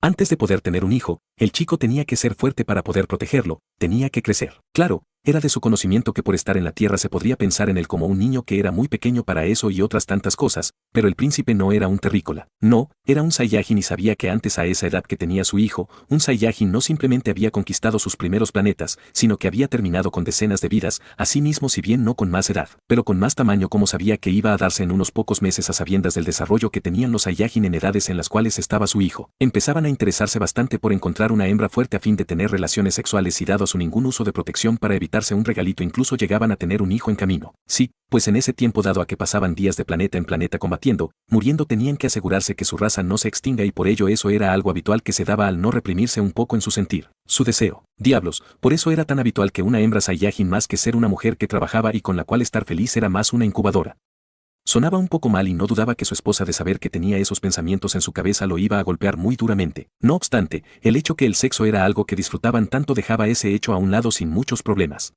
Antes de poder tener un hijo, el chico tenía que ser fuerte para poder protegerlo, tenía que crecer. Claro, era de su conocimiento que por estar en la tierra se podría pensar en él como un niño que era muy pequeño para eso y otras tantas cosas, pero el príncipe no era un terrícola. No, era un Saiyajin y sabía que antes a esa edad que tenía su hijo, un Saiyajin no simplemente había conquistado sus primeros planetas, sino que había terminado con decenas de vidas, asimismo si bien no con más edad, pero con más tamaño como sabía que iba a darse en unos pocos meses a sabiendas del desarrollo que tenían los Saiyajin en edades en las cuales estaba su hijo. Empezaban a interesarse bastante por encontrar una hembra fuerte a fin de tener relaciones sexuales y dado a su ningún uso de protección para evitarse un regalito incluso llegaban a tener un hijo en camino. Sí, pues en ese tiempo dado a que pasaban días de planeta en planeta combatiendo, muriendo tenían que asegurarse que su raza no se extinga y por ello eso era algo habitual que se daba al no reprimirse un poco en su sentir, su deseo. Diablos, por eso era tan habitual que una hembra Saiyajin más que ser una mujer que trabajaba y con la cual estar feliz era más una incubadora. Sonaba un poco mal y no dudaba que su esposa de saber que tenía esos pensamientos en su cabeza lo iba a golpear muy duramente. No obstante, el hecho que el sexo era algo que disfrutaban tanto dejaba ese hecho a un lado sin muchos problemas.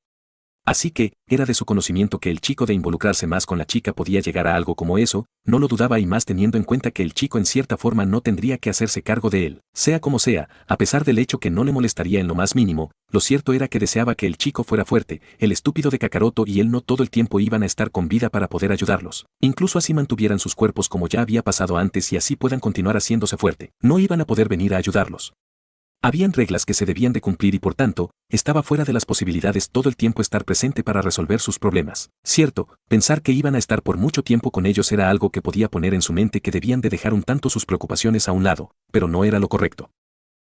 Así que, era de su conocimiento que el chico de involucrarse más con la chica podía llegar a algo como eso, no lo dudaba y más teniendo en cuenta que el chico en cierta forma no tendría que hacerse cargo de él. Sea como sea, a pesar del hecho que no le molestaría en lo más mínimo, lo cierto era que deseaba que el chico fuera fuerte, el estúpido de Kakaroto y él no todo el tiempo iban a estar con vida para poder ayudarlos. Incluso así mantuvieran sus cuerpos como ya había pasado antes y así puedan continuar haciéndose fuerte. No iban a poder venir a ayudarlos. Habían reglas que se debían de cumplir y por tanto, estaba fuera de las posibilidades todo el tiempo estar presente para resolver sus problemas. Cierto, pensar que iban a estar por mucho tiempo con ellos era algo que podía poner en su mente que debían de dejar un tanto sus preocupaciones a un lado, pero no era lo correcto.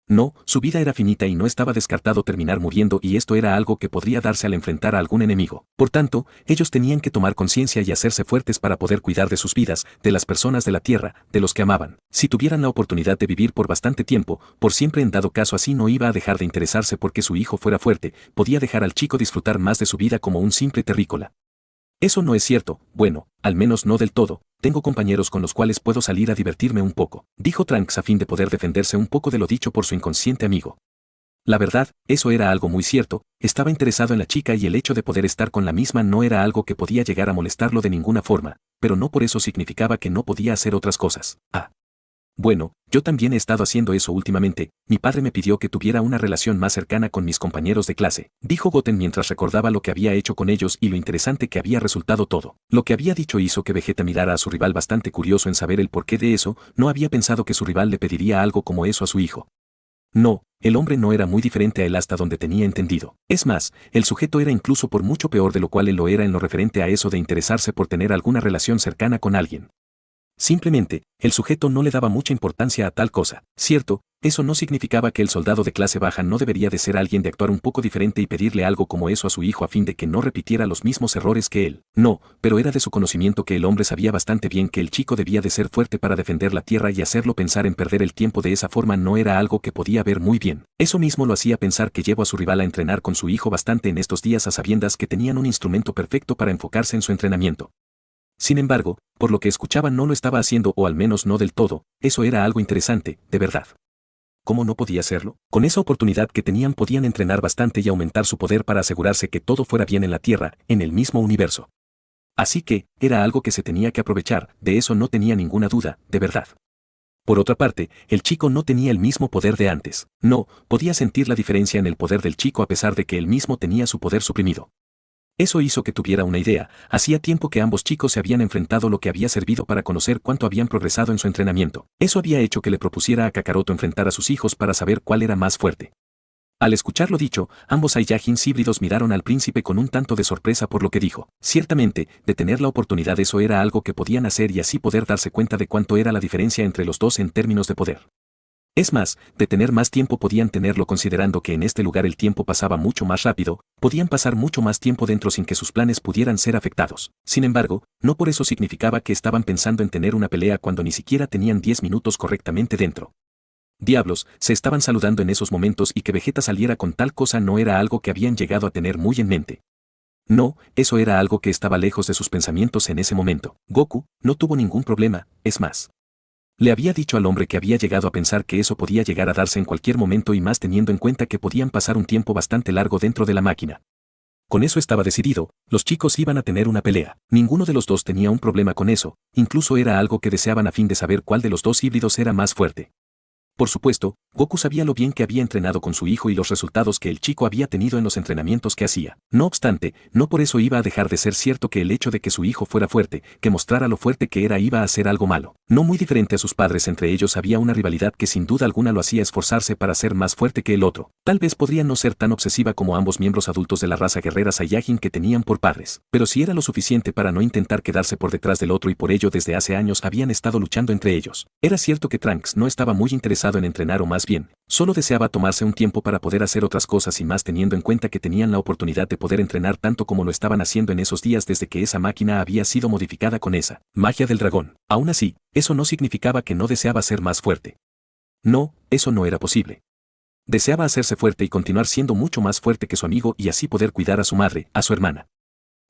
No, su vida era finita y no estaba descartado terminar muriendo y esto era algo que podría darse al enfrentar a algún enemigo. Por tanto, ellos tenían que tomar conciencia y hacerse fuertes para poder cuidar de sus vidas, de las personas de la tierra, de los que amaban. Si tuvieran la oportunidad de vivir por bastante tiempo, por siempre en dado caso así no iba a dejar de interesarse porque su hijo fuera fuerte, podía dejar al chico disfrutar más de su vida como un simple terrícola. Eso no es cierto, bueno, al menos no del todo, tengo compañeros con los cuales puedo salir a divertirme un poco, dijo Trunks a fin de poder defenderse un poco de lo dicho por su inconsciente amigo. La verdad, eso era algo muy cierto, estaba interesado en la chica y el hecho de poder estar con la misma no era algo que podía llegar a molestarlo de ninguna forma, pero no por eso significaba que no podía hacer otras cosas. Bueno, yo también he estado haciendo eso últimamente, mi padre me pidió que tuviera una relación más cercana con mis compañeros de clase, dijo Goten mientras recordaba lo que había hecho con ellos y lo interesante que había resultado todo. Lo que había dicho hizo que Vegeta mirara a su rival bastante curioso en saber el porqué de eso, no había pensado que su rival le pediría algo como eso a su hijo. No, el hombre no era muy diferente a él hasta donde tenía entendido. Es más, el sujeto era incluso por mucho peor de lo cual él lo era en lo referente a eso de interesarse por tener alguna relación cercana con alguien. Simplemente, el sujeto no le daba mucha importancia a tal cosa. Cierto, eso no significaba que el soldado de clase baja no debería de ser alguien de actuar un poco diferente y pedirle algo como eso a su hijo a fin de que no repitiera los mismos errores que él. No, pero era de su conocimiento que el hombre sabía bastante bien que el chico debía de ser fuerte para defender la tierra y hacerlo pensar en perder el tiempo de esa forma no era algo que podía ver muy bien. Eso mismo lo hacía pensar que llevó a su rival a entrenar con su hijo bastante en estos días a sabiendas que tenían un instrumento perfecto para enfocarse en su entrenamiento. Sin embargo, por lo que escuchaba no lo estaba haciendo o al menos no del todo, eso era algo interesante, de verdad. ¿Cómo no podía hacerlo? Con esa oportunidad que tenían podían entrenar bastante y aumentar su poder para asegurarse que todo fuera bien en la Tierra, en el mismo universo. Así que, era algo que se tenía que aprovechar, de eso no tenía ninguna duda, de verdad. Por otra parte, el chico no tenía el mismo poder de antes. No, podía sentir la diferencia en el poder del chico a pesar de que él mismo tenía su poder suprimido. Eso hizo que tuviera una idea, hacía tiempo que ambos chicos se habían enfrentado lo que había servido para conocer cuánto habían progresado en su entrenamiento. Eso había hecho que le propusiera a Kakaroto enfrentar a sus hijos para saber cuál era más fuerte. Al escuchar lo dicho, ambos Saiyajins híbridos miraron al príncipe con un tanto de sorpresa por lo que dijo. Ciertamente, de tener la oportunidad eso era algo que podían hacer y así poder darse cuenta de cuánto era la diferencia entre los dos en términos de poder. Es más, de tener más tiempo podían tenerlo considerando que en este lugar el tiempo pasaba mucho más rápido, podían pasar mucho más tiempo dentro sin que sus planes pudieran ser afectados. Sin embargo, no por eso significaba que estaban pensando en tener una pelea cuando ni siquiera tenían 10 minutos correctamente dentro. Diablos, se estaban saludando en esos momentos y que Vegeta saliera con tal cosa no era algo que habían llegado a tener muy en mente. No, eso era algo que estaba lejos de sus pensamientos en ese momento. Goku no tuvo ningún problema, es más. Le había dicho al hombre que había llegado a pensar que eso podía llegar a darse en cualquier momento y más teniendo en cuenta que podían pasar un tiempo bastante largo dentro de la máquina. Con eso estaba decidido, los chicos iban a tener una pelea. Ninguno de los dos tenía un problema con eso, incluso era algo que deseaban a fin de saber cuál de los dos híbridos era más fuerte. Por supuesto, Goku sabía lo bien que había entrenado con su hijo y los resultados que el chico había tenido en los entrenamientos que hacía. No obstante, no por eso iba a dejar de ser cierto que el hecho de que su hijo fuera fuerte, que mostrara lo fuerte que era, iba a ser algo malo. No muy diferente a sus padres, entre ellos había una rivalidad que sin duda alguna lo hacía esforzarse para ser más fuerte que el otro. Tal vez podría no ser tan obsesiva como ambos miembros adultos de la raza guerrera Saiyajin que tenían por padres, pero sí era lo suficiente para no intentar quedarse por detrás del otro, y por ello desde hace años habían estado luchando entre ellos. Era cierto que Trunks no estaba muy interesado en entrenar, o más bien, solo deseaba tomarse un tiempo para poder hacer otras cosas, y más teniendo en cuenta que tenían la oportunidad de poder entrenar tanto como lo estaban haciendo en esos días desde que esa máquina había sido modificada con esa magia del dragón. Aún así, eso no significaba que no deseaba ser más fuerte. No, eso no era posible. Deseaba hacerse fuerte y continuar siendo mucho más fuerte que su amigo y así poder cuidar a su madre, a su hermana.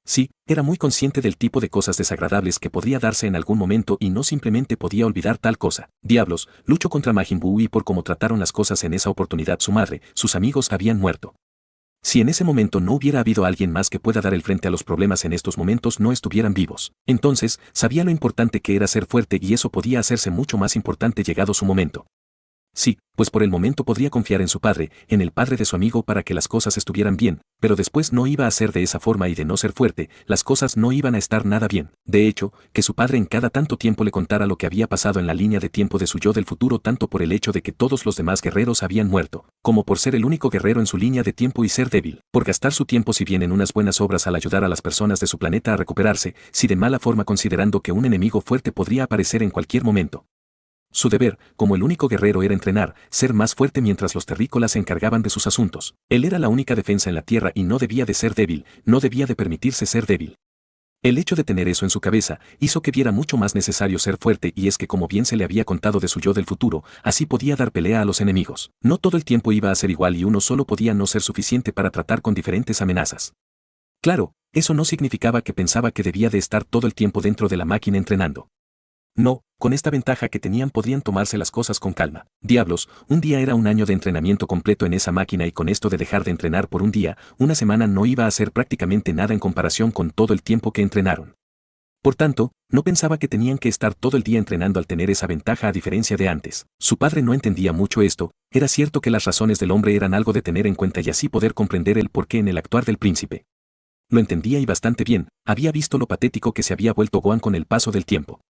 Sí, era muy consciente del tipo de cosas desagradables que podría darse en algún momento y no simplemente podía olvidar tal cosa. Diablos, luchó contra Majin Buu y por cómo trataron las cosas en esa oportunidad su madre, sus amigos habían muerto. Si en ese momento no hubiera habido alguien más que pueda dar el frente a los problemas en estos momentos, no estuvieran vivos. Entonces, sabía lo importante que era ser fuerte y eso podía hacerse mucho más importante llegado su momento. Sí, pues por el momento podría confiar en su padre, en el padre de su amigo para que las cosas estuvieran bien, pero después no iba a ser de esa forma y de no ser fuerte, las cosas no iban a estar nada bien. De hecho, que su padre en cada tanto tiempo le contara lo que había pasado en la línea de tiempo de su yo del futuro, tanto por el hecho de que todos los demás guerreros habían muerto, como por ser el único guerrero en su línea de tiempo y ser débil, por gastar su tiempo si bien en unas buenas obras al ayudar a las personas de su planeta a recuperarse, si de mala forma considerando que un enemigo fuerte podría aparecer en cualquier momento. Su deber, como el único guerrero, era entrenar, ser más fuerte mientras los terrícolas se encargaban de sus asuntos. Él era la única defensa en la tierra y no debía de ser débil, no debía de permitirse ser débil. El hecho de tener eso en su cabeza hizo que viera mucho más necesario ser fuerte, y es que como bien se le había contado de su yo del futuro, así podía dar pelea a los enemigos. No todo el tiempo iba a ser igual y uno solo podía no ser suficiente para tratar con diferentes amenazas. Claro, eso no significaba que pensaba que debía de estar todo el tiempo dentro de la máquina entrenando. No, con esta ventaja que tenían podrían tomarse las cosas con calma. Diablos, un día era un año de entrenamiento completo en esa máquina y con esto de dejar de entrenar por un día, una semana no iba a ser prácticamente nada en comparación con todo el tiempo que entrenaron. Por tanto, no pensaba que tenían que estar todo el día entrenando al tener esa ventaja a diferencia de antes. Su padre no entendía mucho esto, era cierto que las razones del hombre eran algo de tener en cuenta y así poder comprender el porqué en el actuar del príncipe. Lo entendía y bastante bien, había visto lo patético que se había vuelto Gohan con el paso del tiempo.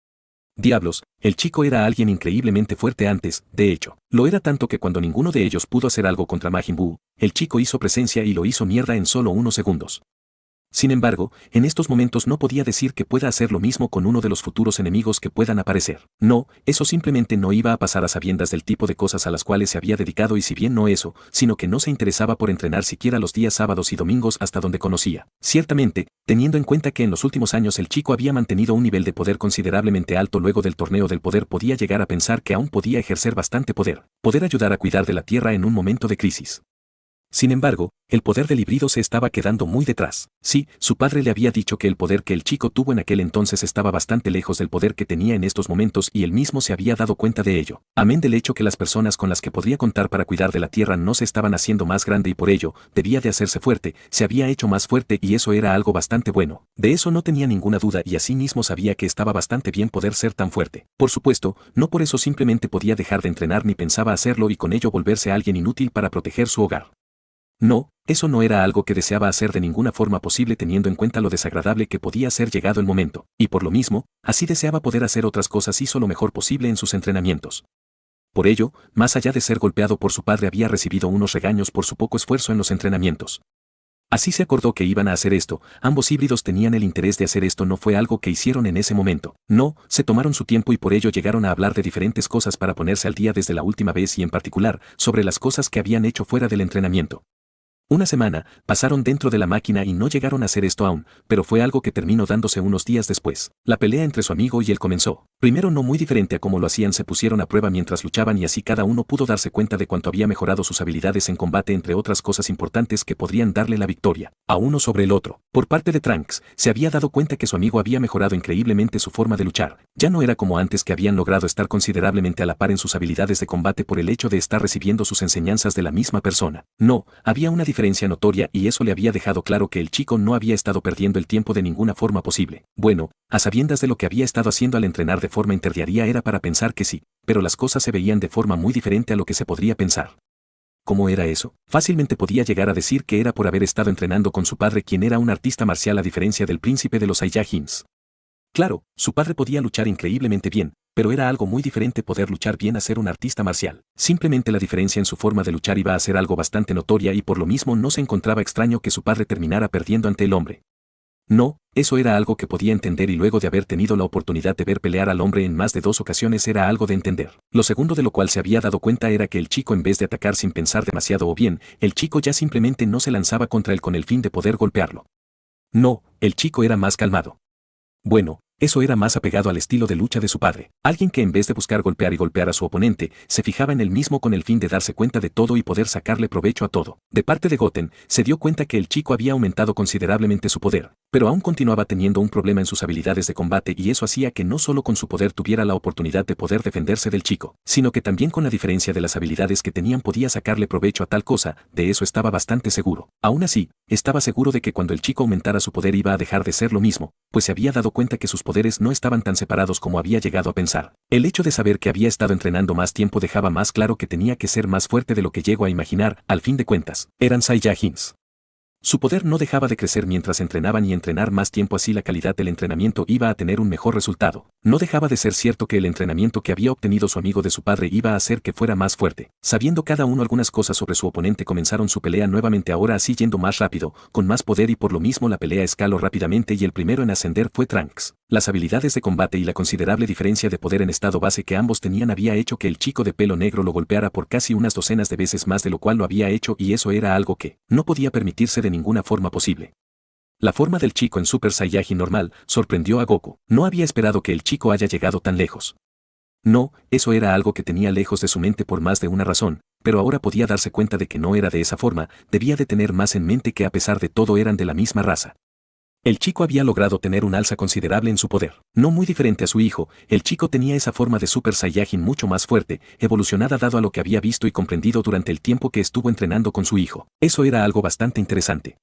Diablos, el chico era alguien increíblemente fuerte antes, de hecho, lo era tanto que cuando ninguno de ellos pudo hacer algo contra Majin Buu, el chico hizo presencia y lo hizo mierda en solo unos segundos. Sin embargo, en estos momentos no podía decir que pueda hacer lo mismo con uno de los futuros enemigos que puedan aparecer. No, eso simplemente no iba a pasar a sabiendas del tipo de cosas a las cuales se había dedicado, y si bien no eso, sino que no se interesaba por entrenar siquiera los días sábados y domingos hasta donde conocía. Ciertamente, teniendo en cuenta que en los últimos años el chico había mantenido un nivel de poder considerablemente alto luego del torneo del poder, podía llegar a pensar que aún podía ejercer bastante poder ayudar a cuidar de la Tierra en un momento de crisis. Sin embargo, el poder del híbrido se estaba quedando muy detrás. Sí, su padre le había dicho que el poder que el chico tuvo en aquel entonces estaba bastante lejos del poder que tenía en estos momentos, y él mismo se había dado cuenta de ello. Amén del hecho que las personas con las que podría contar para cuidar de la Tierra no se estaban haciendo más grande y por ello, debía de hacerse fuerte, se había hecho más fuerte y eso era algo bastante bueno. De eso no tenía ninguna duda y asimismo sabía que estaba bastante bien poder ser tan fuerte. Por supuesto, no por eso simplemente podía dejar de entrenar ni pensaba hacerlo y con ello volverse alguien inútil para proteger su hogar. No, eso no era algo que deseaba hacer de ninguna forma posible teniendo en cuenta lo desagradable que podía ser llegado el momento, y por lo mismo, así deseaba poder hacer otras cosas, hizo lo mejor posible en sus entrenamientos. Por ello, más allá de ser golpeado por su padre, había recibido unos regaños por su poco esfuerzo en los entrenamientos. Así se acordó que iban a hacer esto, ambos híbridos tenían el interés de hacer esto, no fue algo que hicieron en ese momento. No, se tomaron su tiempo y por ello llegaron a hablar de diferentes cosas para ponerse al día desde la última vez y en particular, sobre las cosas que habían hecho fuera del entrenamiento. Una semana pasaron dentro de la máquina y no llegaron a hacer esto aún, pero fue algo que terminó dándose unos días después. La pelea entre su amigo y él comenzó. Primero no muy diferente a como lo hacían, se pusieron a prueba mientras luchaban y así cada uno pudo darse cuenta de cuánto había mejorado sus habilidades en combate, entre otras cosas importantes que podrían darle la victoria a uno sobre el otro. Por parte de Trunks, se había dado cuenta que su amigo había mejorado increíblemente su forma de luchar. Ya no era como antes, que habían logrado estar considerablemente a la par en sus habilidades de combate por el hecho de estar recibiendo sus enseñanzas de la misma persona. No, había una diferencia notoria y eso le había dejado claro que el chico no había estado perdiendo el tiempo de ninguna forma posible. Bueno, a sabiendas de lo que había estado haciendo al entrenar de forma interdiaria, era para pensar que sí, pero las cosas se veían de forma muy diferente a lo que se podría pensar. ¿Cómo era eso? Fácilmente podía llegar a decir que era por haber estado entrenando con su padre, quien era un artista marcial a diferencia del príncipe de los Saiyajins. Claro, su padre podía luchar increíblemente bien, pero era algo muy diferente poder luchar bien a ser un artista marcial. Simplemente la diferencia en su forma de luchar iba a ser algo bastante notoria y por lo mismo no se encontraba extraño que su padre terminara perdiendo ante el hombre. No, eso era algo que podía entender y luego de haber tenido la oportunidad de ver pelear al hombre en más de 2 ocasiones era algo de entender. Lo segundo de lo cual se había dado cuenta era que el chico, en vez de atacar sin pensar demasiado o bien, el chico ya simplemente no se lanzaba contra él con el fin de poder golpearlo. No, el chico era más calmado. Bueno, eso era más apegado al estilo de lucha de su padre. Alguien que en vez de buscar golpear y golpear a su oponente, se fijaba en él mismo con el fin de darse cuenta de todo y poder sacarle provecho a todo. De parte de Goten, se dio cuenta que el chico había aumentado considerablemente su poder, pero aún continuaba teniendo un problema en sus habilidades de combate y eso hacía que no solo con su poder tuviera la oportunidad de poder defenderse del chico, sino que también con la diferencia de las habilidades que tenían podía sacarle provecho a tal cosa, de eso estaba bastante seguro. Aún así, estaba seguro de que cuando el chico aumentara su poder iba a dejar de ser lo mismo, pues se había dado cuenta que sus poderes no estaban tan separados como había llegado a pensar. El hecho de saber que había estado entrenando más tiempo dejaba más claro que tenía que ser más fuerte de lo que llegó a imaginar. Al fin de cuentas, eran Saiyajins. Su poder no dejaba de crecer mientras entrenaban y entrenar más tiempo, así la calidad del entrenamiento iba a tener un mejor resultado. No dejaba de ser cierto que el entrenamiento que había obtenido su amigo de su padre iba a hacer que fuera más fuerte. Sabiendo cada uno algunas cosas sobre su oponente, comenzaron su pelea nuevamente, ahora así yendo más rápido, con más poder y por lo mismo la pelea escaló rápidamente y el primero en ascender fue Trunks. Las habilidades de combate y la considerable diferencia de poder en estado base que ambos tenían había hecho que el chico de pelo negro lo golpeara por casi unas docenas de veces más de lo cual lo había hecho y eso era algo que no podía permitirse de ninguna forma posible. La forma del chico en Super Saiyajin normal sorprendió a Goku. No había esperado que el chico haya llegado tan lejos. No, eso era algo que tenía lejos de su mente por más de una razón, pero ahora podía darse cuenta de que no era de esa forma, debía de tener más en mente que a pesar de todo eran de la misma raza. El chico había logrado tener un alza considerable en su poder. No muy diferente a su hijo, el chico tenía esa forma de Super Saiyajin mucho más fuerte, evolucionada dado a lo que había visto y comprendido durante el tiempo que estuvo entrenando con su hijo. Eso era algo bastante interesante.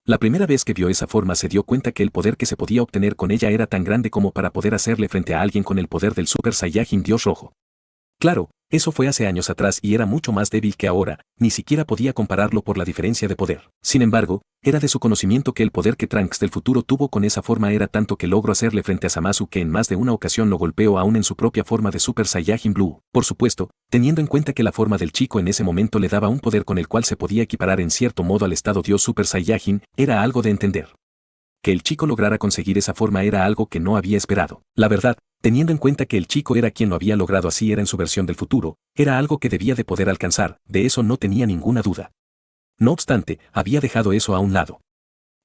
La primera vez que vio esa forma se dio cuenta que el poder que se podía obtener con ella era tan grande como para poder hacerle frente a alguien con el poder del Super Saiyajin Dios Rojo. Claro, eso fue hace años atrás y era mucho más débil que ahora, ni siquiera podía compararlo por la diferencia de poder. Sin embargo, era de su conocimiento que el poder que Trunks del futuro tuvo con esa forma era tanto que logró hacerle frente a Zamasu, que en más de una ocasión lo golpeó aún en su propia forma de Super Saiyajin Blue. Por supuesto, teniendo en cuenta que la forma del chico en ese momento le daba un poder con el cual se podía equiparar en cierto modo al estado Dios Super Saiyajin, era algo de entender. Que el chico lograra conseguir esa forma era algo que no había esperado. La verdad, teniendo en cuenta que el chico era quien lo había logrado así era en su versión del futuro, era algo que debía de poder alcanzar, de eso no tenía ninguna duda. No obstante, había dejado eso a un lado.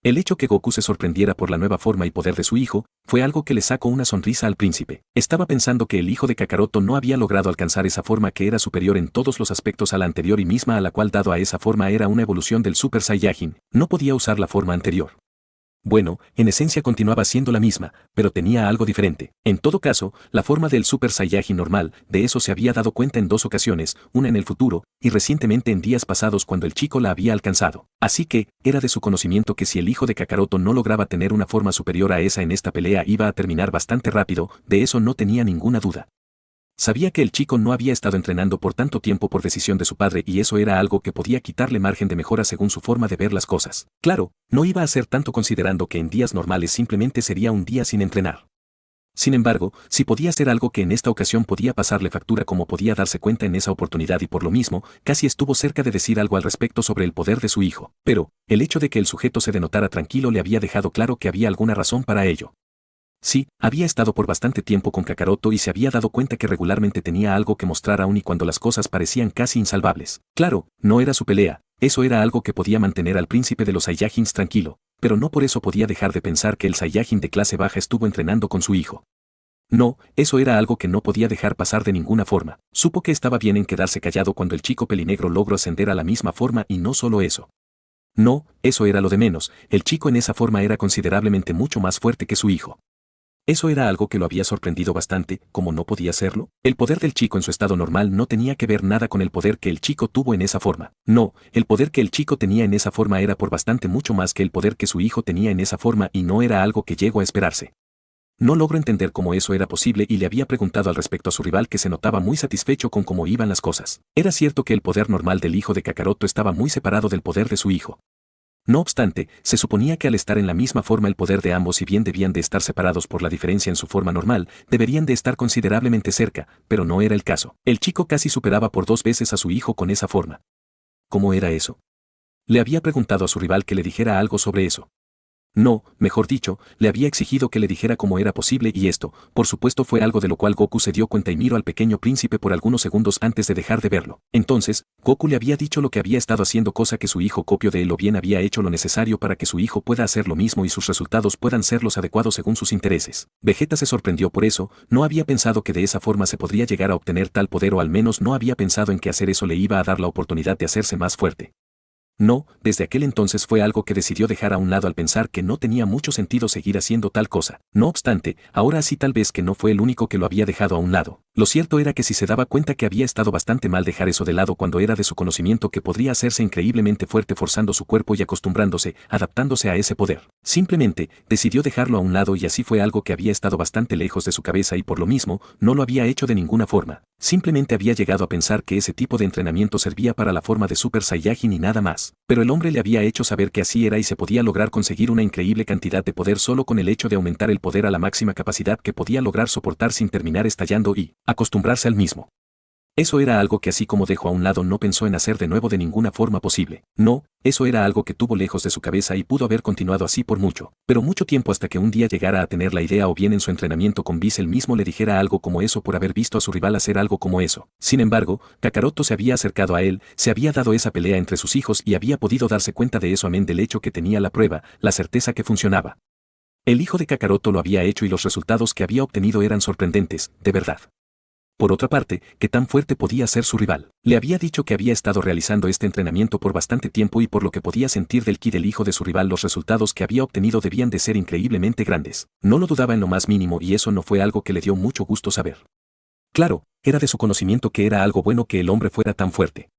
El hecho que Goku se sorprendiera por la nueva forma y poder de su hijo, fue algo que le sacó una sonrisa al príncipe. Estaba pensando que el hijo de Kakaroto no había logrado alcanzar esa forma que era superior en todos los aspectos a la anterior y misma a la cual dado a esa forma era una evolución del Super Saiyajin, no podía usar la forma anterior. Bueno, en esencia continuaba siendo la misma, pero tenía algo diferente. En todo caso, la forma del Super Saiyajin normal, de eso se había dado cuenta en 2 ocasiones, una en el futuro, y recientemente en días pasados cuando el chico la había alcanzado. Así que, era de su conocimiento que si el hijo de Kakaroto no lograba tener una forma superior a esa en esta pelea iba a terminar bastante rápido, de eso no tenía ninguna duda. Sabía que el chico no había estado entrenando por tanto tiempo por decisión de su padre y eso era algo que podía quitarle margen de mejora según su forma de ver las cosas. Claro, no iba a ser tanto considerando que en días normales simplemente sería un día sin entrenar. Sin embargo, si podía hacer algo que en esta ocasión podía pasarle factura como podía darse cuenta en esa oportunidad y por lo mismo, casi estuvo cerca de decir algo al respecto sobre el poder de su hijo. Pero, el hecho de que el sujeto se denotara tranquilo le había dejado claro que había alguna razón para ello. Sí, había estado por bastante tiempo con Kakaroto y se había dado cuenta que regularmente tenía algo que mostrar aún y cuando las cosas parecían casi insalvables. Claro, no era su pelea, eso era algo que podía mantener al príncipe de los Saiyajins tranquilo, pero no por eso podía dejar de pensar que el Saiyajin de clase baja estuvo entrenando con su hijo. No, eso era algo que no podía dejar pasar de ninguna forma. Supo que estaba bien en quedarse callado cuando el chico pelinegro logró ascender a la misma forma y no solo eso. No, eso era lo de menos, el chico en esa forma era considerablemente mucho más fuerte que su hijo. Eso era algo que lo había sorprendido bastante, como no podía serlo. El poder del chico en su estado normal no tenía que ver nada con el poder que el chico tuvo en esa forma. No, el poder que el chico tenía en esa forma era por bastante mucho más que el poder que su hijo tenía en esa forma y no era algo que llegó a esperarse. No logro entender cómo eso era posible y le había preguntado al respecto a su rival, que se notaba muy satisfecho con cómo iban las cosas. Era cierto que el poder normal del hijo de Kakaroto estaba muy separado del poder de su hijo. No obstante, se suponía que al estar en la misma forma el poder de ambos, si bien debían de estar separados por la diferencia en su forma normal, deberían de estar considerablemente cerca, pero no era el caso. El chico casi superaba por 2 veces a su hijo con esa forma. ¿Cómo era eso? Le había preguntado a su rival que le dijera algo sobre eso. No, mejor dicho, le había exigido que le dijera cómo era posible, y esto, por supuesto, fue algo de lo cual Goku se dio cuenta y miró al pequeño príncipe por algunos segundos antes de dejar de verlo. Entonces, Goku le había dicho lo que había estado haciendo, cosa que su hijo copió de él, o bien había hecho lo necesario para que su hijo pueda hacer lo mismo y sus resultados puedan ser los adecuados según sus intereses. Vegeta se sorprendió por eso, no había pensado que de esa forma se podría llegar a obtener tal poder, o al menos no había pensado en que hacer eso le iba a dar la oportunidad de hacerse más fuerte. No, desde aquel entonces fue algo que decidió dejar a un lado al pensar que no tenía mucho sentido seguir haciendo tal cosa. No obstante, ahora sí, tal vez que no fue el único que lo había dejado a un lado. Lo cierto era que si se daba cuenta que había estado bastante mal dejar eso de lado, cuando era de su conocimiento que podría hacerse increíblemente fuerte forzando su cuerpo y acostumbrándose, adaptándose a ese poder. Simplemente, decidió dejarlo a un lado, y así fue algo que había estado bastante lejos de su cabeza y por lo mismo, no lo había hecho de ninguna forma. Simplemente había llegado a pensar que ese tipo de entrenamiento servía para la forma de Super Saiyajin y nada más. Pero el hombre le había hecho saber que así era y se podía lograr conseguir una increíble cantidad de poder solo con el hecho de aumentar el poder a la máxima capacidad que podía lograr soportar sin terminar estallando y acostumbrarse al mismo. Eso era algo que, así como dejó a un lado, no pensó en hacer de nuevo de ninguna forma posible. No, eso era algo que tuvo lejos de su cabeza y pudo haber continuado así por mucho, pero mucho tiempo, hasta que un día llegara a tener la idea, o bien en su entrenamiento con Whis él mismo le dijera algo como eso por haber visto a su rival hacer algo como eso. Sin embargo, Kakaroto se había acercado a él, se había dado esa pelea entre sus hijos y había podido darse cuenta de eso, amén del hecho que tenía la prueba, la certeza que funcionaba. El hijo de Kakaroto lo había hecho y los resultados que había obtenido eran sorprendentes, de verdad. Por otra parte, ¿qué tan fuerte podía ser su rival? Le había dicho que había estado realizando este entrenamiento por bastante tiempo y por lo que podía sentir del ki del hijo de su rival, los resultados que había obtenido debían de ser increíblemente grandes. No lo dudaba en lo más mínimo, y eso no fue algo que le dio mucho gusto saber. Claro, era de su conocimiento que era algo bueno que el hombre fuera tan fuerte.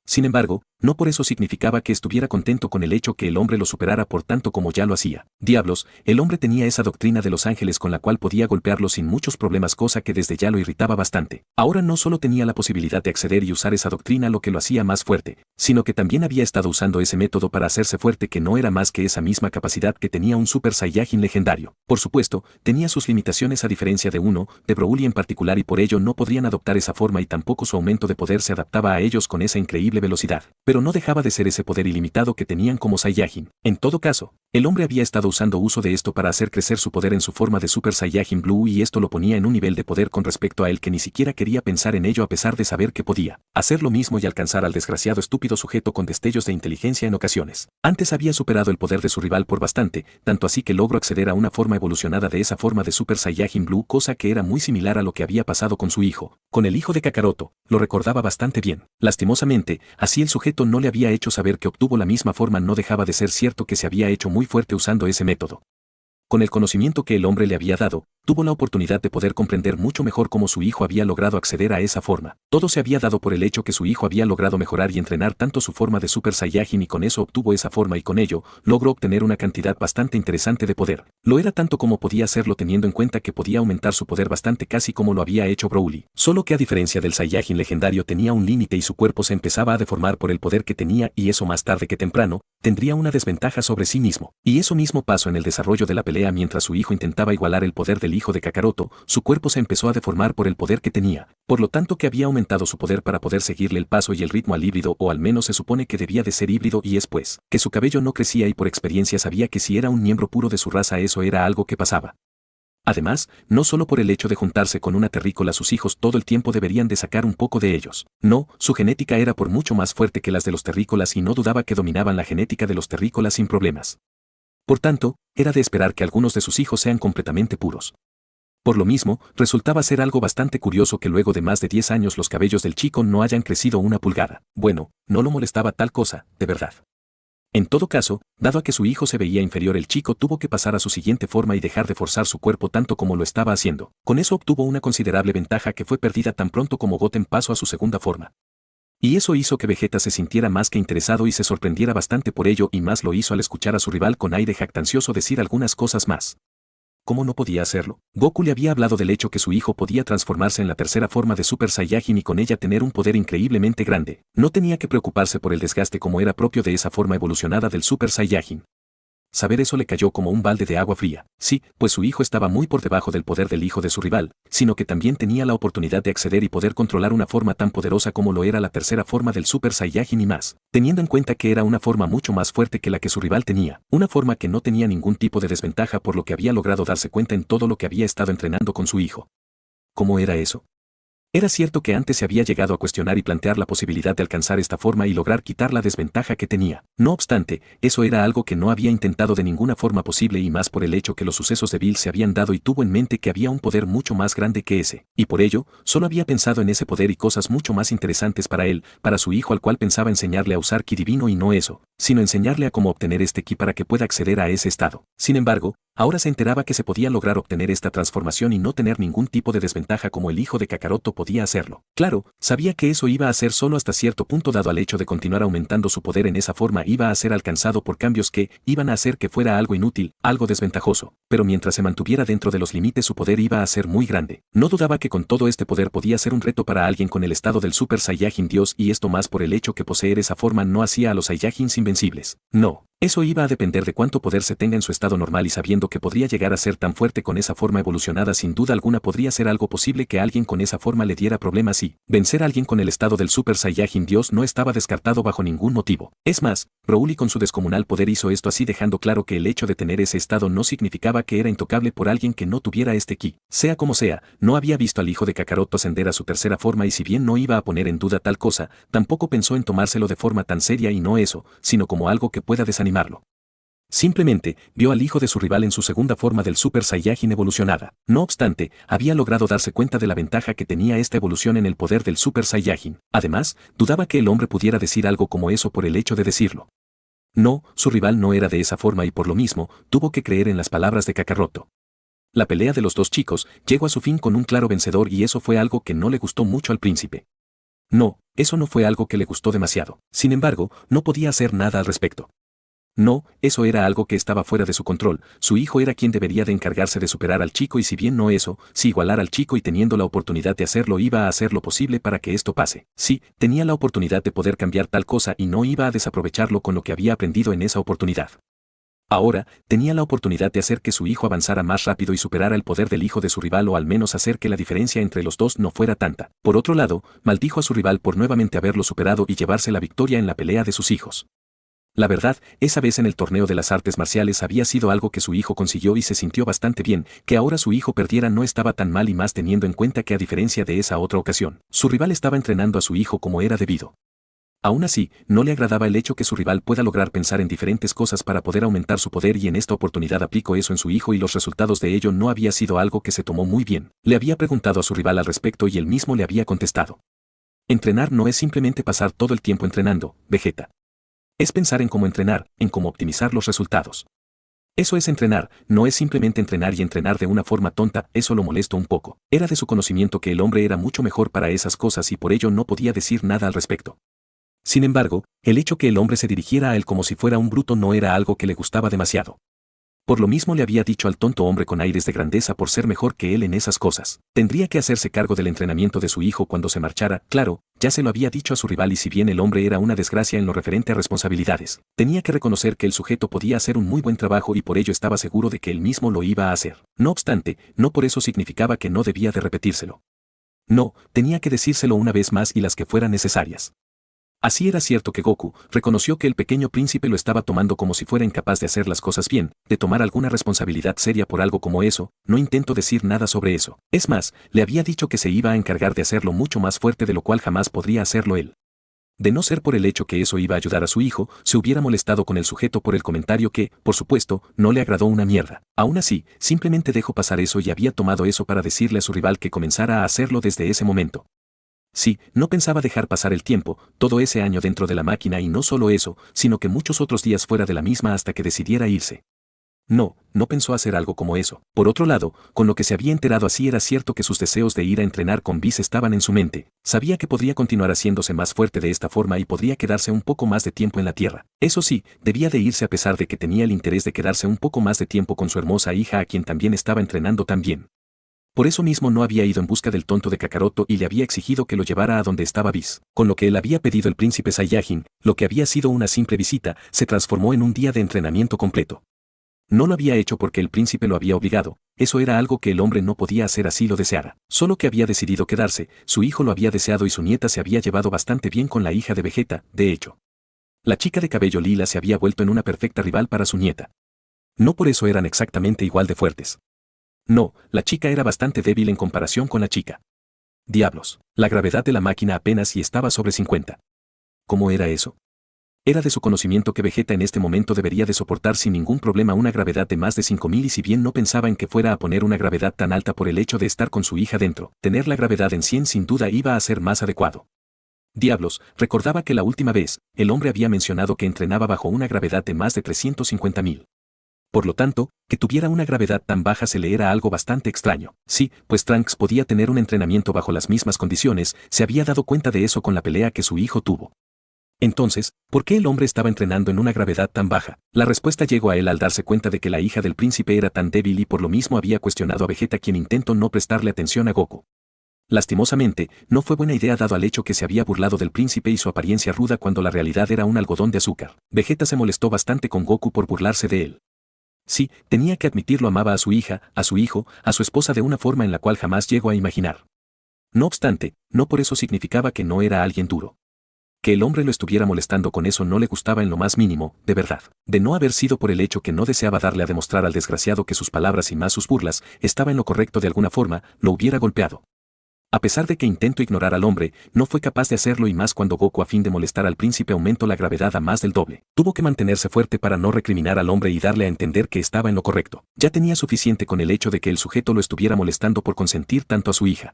Sin embargo, no por eso significaba que estuviera contento con el hecho que el hombre lo superara por tanto como ya lo hacía. Diablos, el hombre tenía esa doctrina de los ángeles con la cual podía golpearlo sin muchos problemas, cosa que desde ya lo irritaba bastante. Ahora no solo tenía la posibilidad de acceder y usar esa doctrina, lo que lo hacía más fuerte, sino que también había estado usando ese método para hacerse fuerte, que no era más que esa misma capacidad que tenía un Super Saiyajin legendario. Por supuesto, tenía sus limitaciones a diferencia de uno, de Broly en particular, y por ello no podrían adoptar esa forma, y tampoco su aumento de poder se adaptaba a ellos con esa increíble velocidad. Pero no dejaba de ser ese poder ilimitado que tenían como Saiyajin. En todo caso, el hombre había estado usando uso de esto para hacer crecer su poder en su forma de Super Saiyajin Blue, y esto lo ponía en un nivel de poder con respecto a él que ni siquiera quería pensar en ello, a pesar de saber que podía hacer lo mismo y alcanzar al desgraciado estúpido sujeto con destellos de inteligencia en ocasiones. Antes había superado el poder de su rival por bastante, tanto así que logró acceder a una forma evolucionada de esa forma de Super Saiyajin Blue, cosa que era muy similar a lo que había pasado con su hijo, con el hijo de Kakaroto. Lo recordaba bastante bien. Lastimosamente, así el sujeto no le había hecho saber que obtuvo la misma forma. No dejaba de ser cierto que se había hecho muy fuerte usando ese método. Con el conocimiento que el hombre le había dado, tuvo la oportunidad de poder comprender mucho mejor cómo su hijo había logrado acceder a esa forma. Todo se había dado por el hecho que su hijo había logrado mejorar y entrenar tanto su forma de Super Saiyajin, y con eso obtuvo esa forma, y con ello logró obtener una cantidad bastante interesante de poder. Lo era tanto como podía hacerlo, teniendo en cuenta que podía aumentar su poder bastante, casi como lo había hecho Broly. Solo que a diferencia del Saiyajin legendario tenía un límite y su cuerpo se empezaba a deformar por el poder que tenía, y eso más tarde que temprano tendría una desventaja sobre sí mismo. Y eso mismo pasó en el desarrollo de la pelea. Mientras su hijo intentaba igualar el poder del hijo de Kakaroto, su cuerpo se empezó a deformar por el poder que tenía, por lo tanto que había aumentado su poder para poder seguirle el paso y el ritmo al híbrido, o al menos se supone que debía de ser híbrido, y es pues que su cabello no crecía, y por experiencia sabía que si era un miembro puro de su raza eso era algo que pasaba. Además, no solo por el hecho de juntarse con una terrícola, sus hijos todo el tiempo deberían de sacar un poco de ellos. No, su genética era por mucho más fuerte que las de los terrícolas, y no dudaba que dominaban la genética de los terrícolas sin problemas. Por tanto, era de esperar que algunos de sus hijos sean completamente puros. Por lo mismo, resultaba ser algo bastante curioso que luego de más de 10 años los cabellos del chico no hayan crecido una pulgada. Bueno, no lo molestaba tal cosa, de verdad. En todo caso, dado a que su hijo se veía inferior, el chico tuvo que pasar a su siguiente forma y dejar de forzar su cuerpo tanto como lo estaba haciendo. Con eso obtuvo una considerable ventaja que fue perdida tan pronto como Goten pasó a su segunda forma. Y eso hizo que Vegeta se sintiera más que interesado y se sorprendiera bastante por ello, y más lo hizo al escuchar a su rival con aire jactancioso decir algunas cosas más. ¿Cómo no podía hacerlo? Goku le había hablado del hecho que su hijo podía transformarse en la tercera forma de Super Saiyajin y con ella tener un poder increíblemente grande. No tenía que preocuparse por el desgaste como era propio de esa forma evolucionada del Super Saiyajin. Saber eso le cayó como un balde de agua fría. Sí, pues su hijo estaba muy por debajo del poder del hijo de su rival, sino que también tenía la oportunidad de acceder y poder controlar una forma tan poderosa como lo era la tercera forma del Super Saiyajin y más, teniendo en cuenta que era una forma mucho más fuerte que la que su rival tenía, una forma que no tenía ningún tipo de desventaja por lo que había logrado darse cuenta en todo lo que había estado entrenando con su hijo. ¿Cómo era eso? Era cierto que antes se había llegado a cuestionar y plantear la posibilidad de alcanzar esta forma y lograr quitar la desventaja que tenía. No obstante, eso era algo que no había intentado de ninguna forma posible y más por el hecho que los sucesos de Bill se habían dado y tuvo en mente que había un poder mucho más grande que ese. Y por ello, solo había pensado en ese poder y cosas mucho más interesantes para él, para su hijo al cual pensaba enseñarle a usar ki divino y no eso, sino enseñarle a cómo obtener este ki para que pueda acceder a ese estado. Sin embargo, ahora se enteraba que se podía lograr obtener esta transformación y no tener ningún tipo de desventaja como el hijo de Kakaroto podía hacerlo. Claro, sabía que eso iba a ser solo hasta cierto punto dado al hecho de continuar aumentando su poder en esa forma iba a ser alcanzado por cambios que iban a hacer que fuera algo inútil, algo desventajoso, pero mientras se mantuviera dentro de los límites su poder iba a ser muy grande. No dudaba que con todo este poder podía ser un reto para alguien con el estado del Super Saiyajin Dios y esto más por el hecho que poseer esa forma no hacía a los Saiyajins invencibles. No. Eso iba a depender de cuánto poder se tenga en su estado normal y sabiendo que podría llegar a ser tan fuerte con esa forma evolucionada sin duda alguna podría ser algo posible que alguien con esa forma le diera problemas y vencer a alguien con el estado del Super Saiyajin Dios no estaba descartado bajo ningún motivo. Es más, Broly con su descomunal poder hizo esto así dejando claro que el hecho de tener ese estado no significaba que era intocable por alguien que no tuviera este ki. Sea como sea, no había visto al hijo de Kakaroto ascender a su tercera forma y si bien no iba a poner en duda tal cosa, tampoco pensó en tomárselo de forma tan seria y no eso, sino como algo que pueda desanimar. Simplemente, vio al hijo de su rival en su segunda forma del Super Saiyajin evolucionada. No obstante, había logrado darse cuenta de la ventaja que tenía esta evolución en el poder del Super Saiyajin. Además, dudaba que el hombre pudiera decir algo como eso por el hecho de decirlo. No, su rival no era de esa forma y por lo mismo, tuvo que creer en las palabras de Kakaroto. La pelea de los dos chicos llegó a su fin con un claro vencedor y eso fue algo que no le gustó mucho al príncipe. No, eso no fue algo que le gustó demasiado. Sin embargo, no podía hacer nada al respecto. No, eso era algo que estaba fuera de su control, su hijo era quien debería de encargarse de superar al chico y si bien no eso, si igualar al chico y teniendo la oportunidad de hacerlo iba a hacer lo posible para que esto pase. Sí, tenía la oportunidad de poder cambiar tal cosa y no iba a desaprovecharlo con lo que había aprendido en esa oportunidad. Ahora, tenía la oportunidad de hacer que su hijo avanzara más rápido y superara el poder del hijo de su rival o al menos hacer que la diferencia entre los dos no fuera tanta. Por otro lado, maldijo a su rival por nuevamente haberlo superado y llevarse la victoria en la pelea de sus hijos. La verdad, esa vez en el torneo de las artes marciales había sido algo que su hijo consiguió y se sintió bastante bien, que ahora su hijo perdiera no estaba tan mal y más teniendo en cuenta que a diferencia de esa otra ocasión, su rival estaba entrenando a su hijo como era debido. Aún así, no le agradaba el hecho que su rival pueda lograr pensar en diferentes cosas para poder aumentar su poder y en esta oportunidad aplicó eso en su hijo y los resultados de ello no había sido algo que se tomó muy bien. Le había preguntado a su rival al respecto y él mismo le había contestado. Entrenar no es simplemente pasar todo el tiempo entrenando, Vegeta. Es pensar en cómo entrenar, en cómo optimizar los resultados. Eso es entrenar, no es simplemente entrenar y entrenar de una forma tonta, eso lo molestó un poco. Era de su conocimiento que el hombre era mucho mejor para esas cosas y por ello no podía decir nada al respecto. Sin embargo, el hecho que el hombre se dirigiera a él como si fuera un bruto no era algo que le gustaba demasiado. Por lo mismo le había dicho al tonto hombre con aires de grandeza por ser mejor que él en esas cosas. Tendría que hacerse cargo del entrenamiento de su hijo cuando se marchara, claro, ya se lo había dicho a su rival y si bien el hombre era una desgracia en lo referente a responsabilidades, tenía que reconocer que el sujeto podía hacer un muy buen trabajo y por ello estaba seguro de que él mismo lo iba a hacer. No obstante, no por eso significaba que no debía de repetírselo. No, tenía que decírselo una vez más y las que fueran necesarias. Así era cierto que Goku reconoció que el pequeño príncipe lo estaba tomando como si fuera incapaz de hacer las cosas bien, de tomar alguna responsabilidad seria por algo como eso, no intento decir nada sobre eso. Es más, le había dicho que se iba a encargar de hacerlo mucho más fuerte de lo cual jamás podría hacerlo él. De no ser por el hecho que eso iba a ayudar a su hijo, se hubiera molestado con el sujeto por el comentario que, por supuesto, no le agradó una mierda. Aún así, simplemente dejó pasar eso y había tomado eso para decirle a su rival que comenzara a hacerlo desde ese momento. Sí, no pensaba dejar pasar el tiempo, todo ese año dentro de la máquina y no solo eso, sino que muchos otros días fuera de la misma hasta que decidiera irse. No pensó hacer algo como eso. Por otro lado, con lo que se había enterado así era cierto que sus deseos de ir a entrenar con Whis estaban en su mente. Sabía que podría continuar haciéndose más fuerte de esta forma y podría quedarse un poco más de tiempo en la Tierra. Eso sí, debía de irse a pesar de que tenía el interés de quedarse un poco más de tiempo con su hermosa hija a quien también estaba entrenando tan bien. Por eso mismo no había ido en busca del tonto de Kakaroto y le había exigido que lo llevara a donde estaba Whis. Con lo que él había pedido el príncipe Saiyajin, lo que había sido una simple visita, se transformó en un día de entrenamiento completo. No lo había hecho porque el príncipe lo había obligado, eso era algo que el hombre no podía hacer así lo deseara. Solo que había decidido quedarse, su hijo lo había deseado y su nieta se había llevado bastante bien con la hija de Vegeta, de hecho. La chica de cabello lila se había vuelto en una perfecta rival para su nieta. No por eso eran exactamente igual de fuertes. No, la chica era bastante débil en comparación con la chica. Diablos, la gravedad de la máquina apenas si estaba sobre 50. ¿Cómo era eso? Era de su conocimiento que Vegeta en este momento debería de soportar sin ningún problema una gravedad de más de 5000 y si bien no pensaba en que fuera a poner una gravedad tan alta por el hecho de estar con su hija dentro, tener la gravedad en 100 sin duda iba a ser más adecuado. Diablos, recordaba que la última vez, el hombre había mencionado que entrenaba bajo una gravedad de más de 350.000. Por lo tanto, que tuviera una gravedad tan baja se le era algo bastante extraño. Sí, pues Trunks podía tener un entrenamiento bajo las mismas condiciones, se había dado cuenta de eso con la pelea que su hijo tuvo. Entonces, ¿por qué el hombre estaba entrenando en una gravedad tan baja? La respuesta llegó a él al darse cuenta de que la hija del príncipe era tan débil y por lo mismo había cuestionado a Vegeta quien intentó no prestarle atención a Goku. Lastimosamente, no fue buena idea dado al hecho que se había burlado del príncipe y su apariencia ruda cuando la realidad era un algodón de azúcar. Vegeta se molestó bastante con Goku por burlarse de él. Sí, tenía que admitirlo, amaba a su hija, a su hijo, a su esposa de una forma en la cual jamás llegó a imaginar. No obstante, no por eso significaba que no era alguien duro. Que el hombre lo estuviera molestando con eso no le gustaba en lo más mínimo, de verdad. De no haber sido por el hecho que no deseaba darle a demostrar al desgraciado que sus palabras y más sus burlas estaba en lo correcto de alguna forma, lo hubiera golpeado. A pesar de que intentó ignorar al hombre, no fue capaz de hacerlo y más cuando Goku a fin de molestar al príncipe aumentó la gravedad a más del doble. Tuvo que mantenerse fuerte para no recriminar al hombre y darle a entender que estaba en lo correcto. Ya tenía suficiente con el hecho de que el sujeto lo estuviera molestando por consentir tanto a su hija.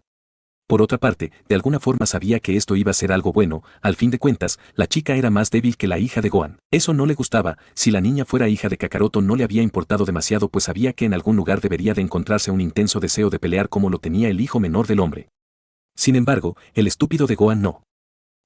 Por otra parte, de alguna forma sabía que esto iba a ser algo bueno, al fin de cuentas, la chica era más débil que la hija de Gohan. Eso no le gustaba, si la niña fuera hija de Kakaroto no le había importado demasiado pues sabía que en algún lugar debería de encontrarse un intenso deseo de pelear como lo tenía el hijo menor del hombre. Sin embargo, el estúpido de Gohan no.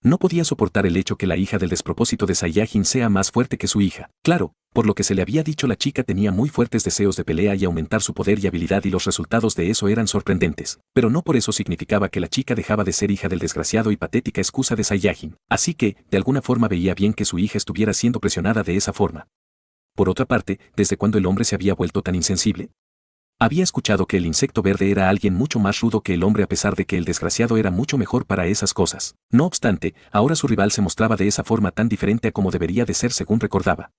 No podía soportar el hecho que la hija del despropósito de Saiyajin sea más fuerte que su hija. Claro, por lo que se le había dicho la chica tenía muy fuertes deseos de pelea y aumentar su poder y habilidad y los resultados de eso eran sorprendentes. Pero no por eso significaba que la chica dejaba de ser hija del desgraciado y patética excusa de Saiyajin. Así que, de alguna forma veía bien que su hija estuviera siendo presionada de esa forma. Por otra parte, ¿desde cuándo el hombre se había vuelto tan insensible? Había escuchado que el insecto verde era alguien mucho más rudo que el hombre a pesar de que el desgraciado era mucho mejor para esas cosas. No obstante, ahora su rival se mostraba de esa forma tan diferente a como debería de ser según recordaba.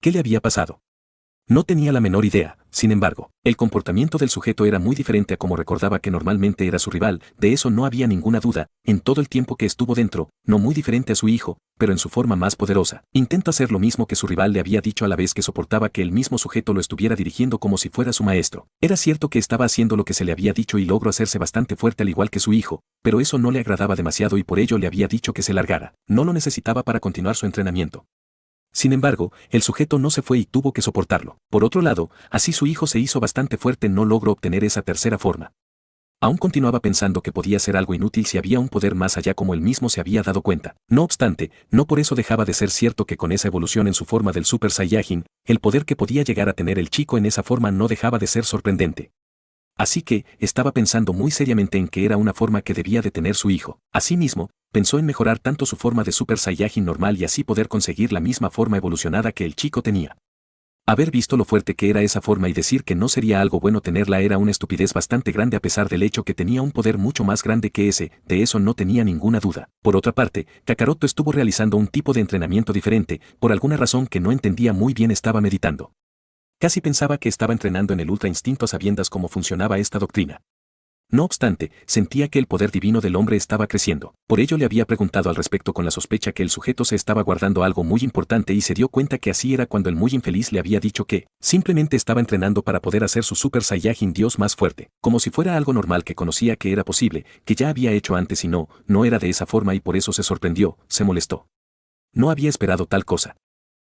¿Qué le había pasado? No tenía la menor idea, sin embargo, el comportamiento del sujeto era muy diferente a como recordaba que normalmente era su rival, de eso no había ninguna duda, en todo el tiempo que estuvo dentro, no muy diferente a su hijo, pero en su forma más poderosa. Intenta hacer lo mismo que su rival le había dicho a la vez que soportaba que el mismo sujeto lo estuviera dirigiendo como si fuera su maestro. Era cierto que estaba haciendo lo que se le había dicho y logró hacerse bastante fuerte al igual que su hijo, pero eso no le agradaba demasiado y por ello le había dicho que se largara. No lo necesitaba para continuar su entrenamiento. Sin embargo, el sujeto no se fue y tuvo que soportarlo. Por otro lado, así su hijo se hizo bastante fuerte, no logró obtener esa tercera forma. Aún continuaba pensando que podía ser algo inútil si había un poder más allá como él mismo se había dado cuenta. No obstante, no por eso dejaba de ser cierto que con esa evolución en su forma del Super Saiyajin, el poder que podía llegar a tener el chico en esa forma no dejaba de ser sorprendente. Así que, estaba pensando muy seriamente en que era una forma que debía de tener su hijo. Asimismo, pensó en mejorar tanto su forma de Super Saiyajin normal y así poder conseguir la misma forma evolucionada que el chico tenía. Haber visto lo fuerte que era esa forma y decir que no sería algo bueno tenerla era una estupidez bastante grande a pesar del hecho que tenía un poder mucho más grande que ese, de eso no tenía ninguna duda. Por otra parte, Kakaroto estuvo realizando un tipo de entrenamiento diferente, por alguna razón que no entendía muy bien estaba meditando. Casi pensaba que estaba entrenando en el ultra instinto a sabiendas cómo funcionaba esta doctrina. No obstante, sentía que el poder divino del hombre estaba creciendo. Por ello le había preguntado al respecto con la sospecha que el sujeto se estaba guardando algo muy importante y se dio cuenta que así era cuando el muy infeliz le había dicho que simplemente estaba entrenando para poder hacer su Super Saiyajin Dios más fuerte, como si fuera algo normal que conocía que era posible, que ya había hecho antes y no era de esa forma y por eso se sorprendió, se molestó. No había esperado tal cosa.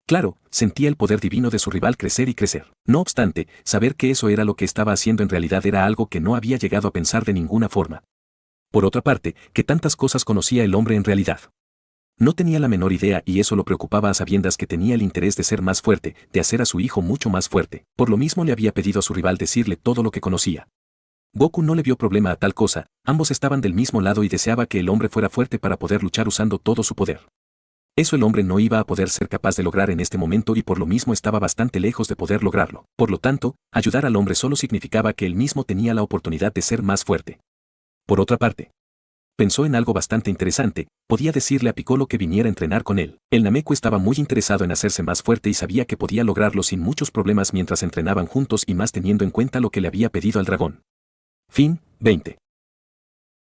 Claro, sentía el poder divino de su rival crecer y crecer. No obstante, saber que eso era lo que estaba haciendo en realidad era algo que no había llegado a pensar de ninguna forma. Por otra parte, que tantas cosas conocía el hombre en realidad. No tenía la menor idea y eso lo preocupaba a sabiendas que tenía el interés de ser más fuerte, de hacer a su hijo mucho más fuerte. Por lo mismo le había pedido a su rival decirle todo lo que conocía. Goku no le vio problema a tal cosa, ambos estaban del mismo lado y deseaba que el hombre fuera fuerte para poder luchar usando todo su poder. Eso el hombre no iba a poder ser capaz de lograr en este momento y por lo mismo estaba bastante lejos de poder lograrlo. Por lo tanto, ayudar al hombre solo significaba que él mismo tenía la oportunidad de ser más fuerte. Por otra parte, pensó en algo bastante interesante, podía decirle a Piccolo que viniera a entrenar con él. El Nameku estaba muy interesado en hacerse más fuerte y sabía que podía lograrlo sin muchos problemas mientras entrenaban juntos y más teniendo en cuenta lo que le había pedido al dragón. Fin, 20.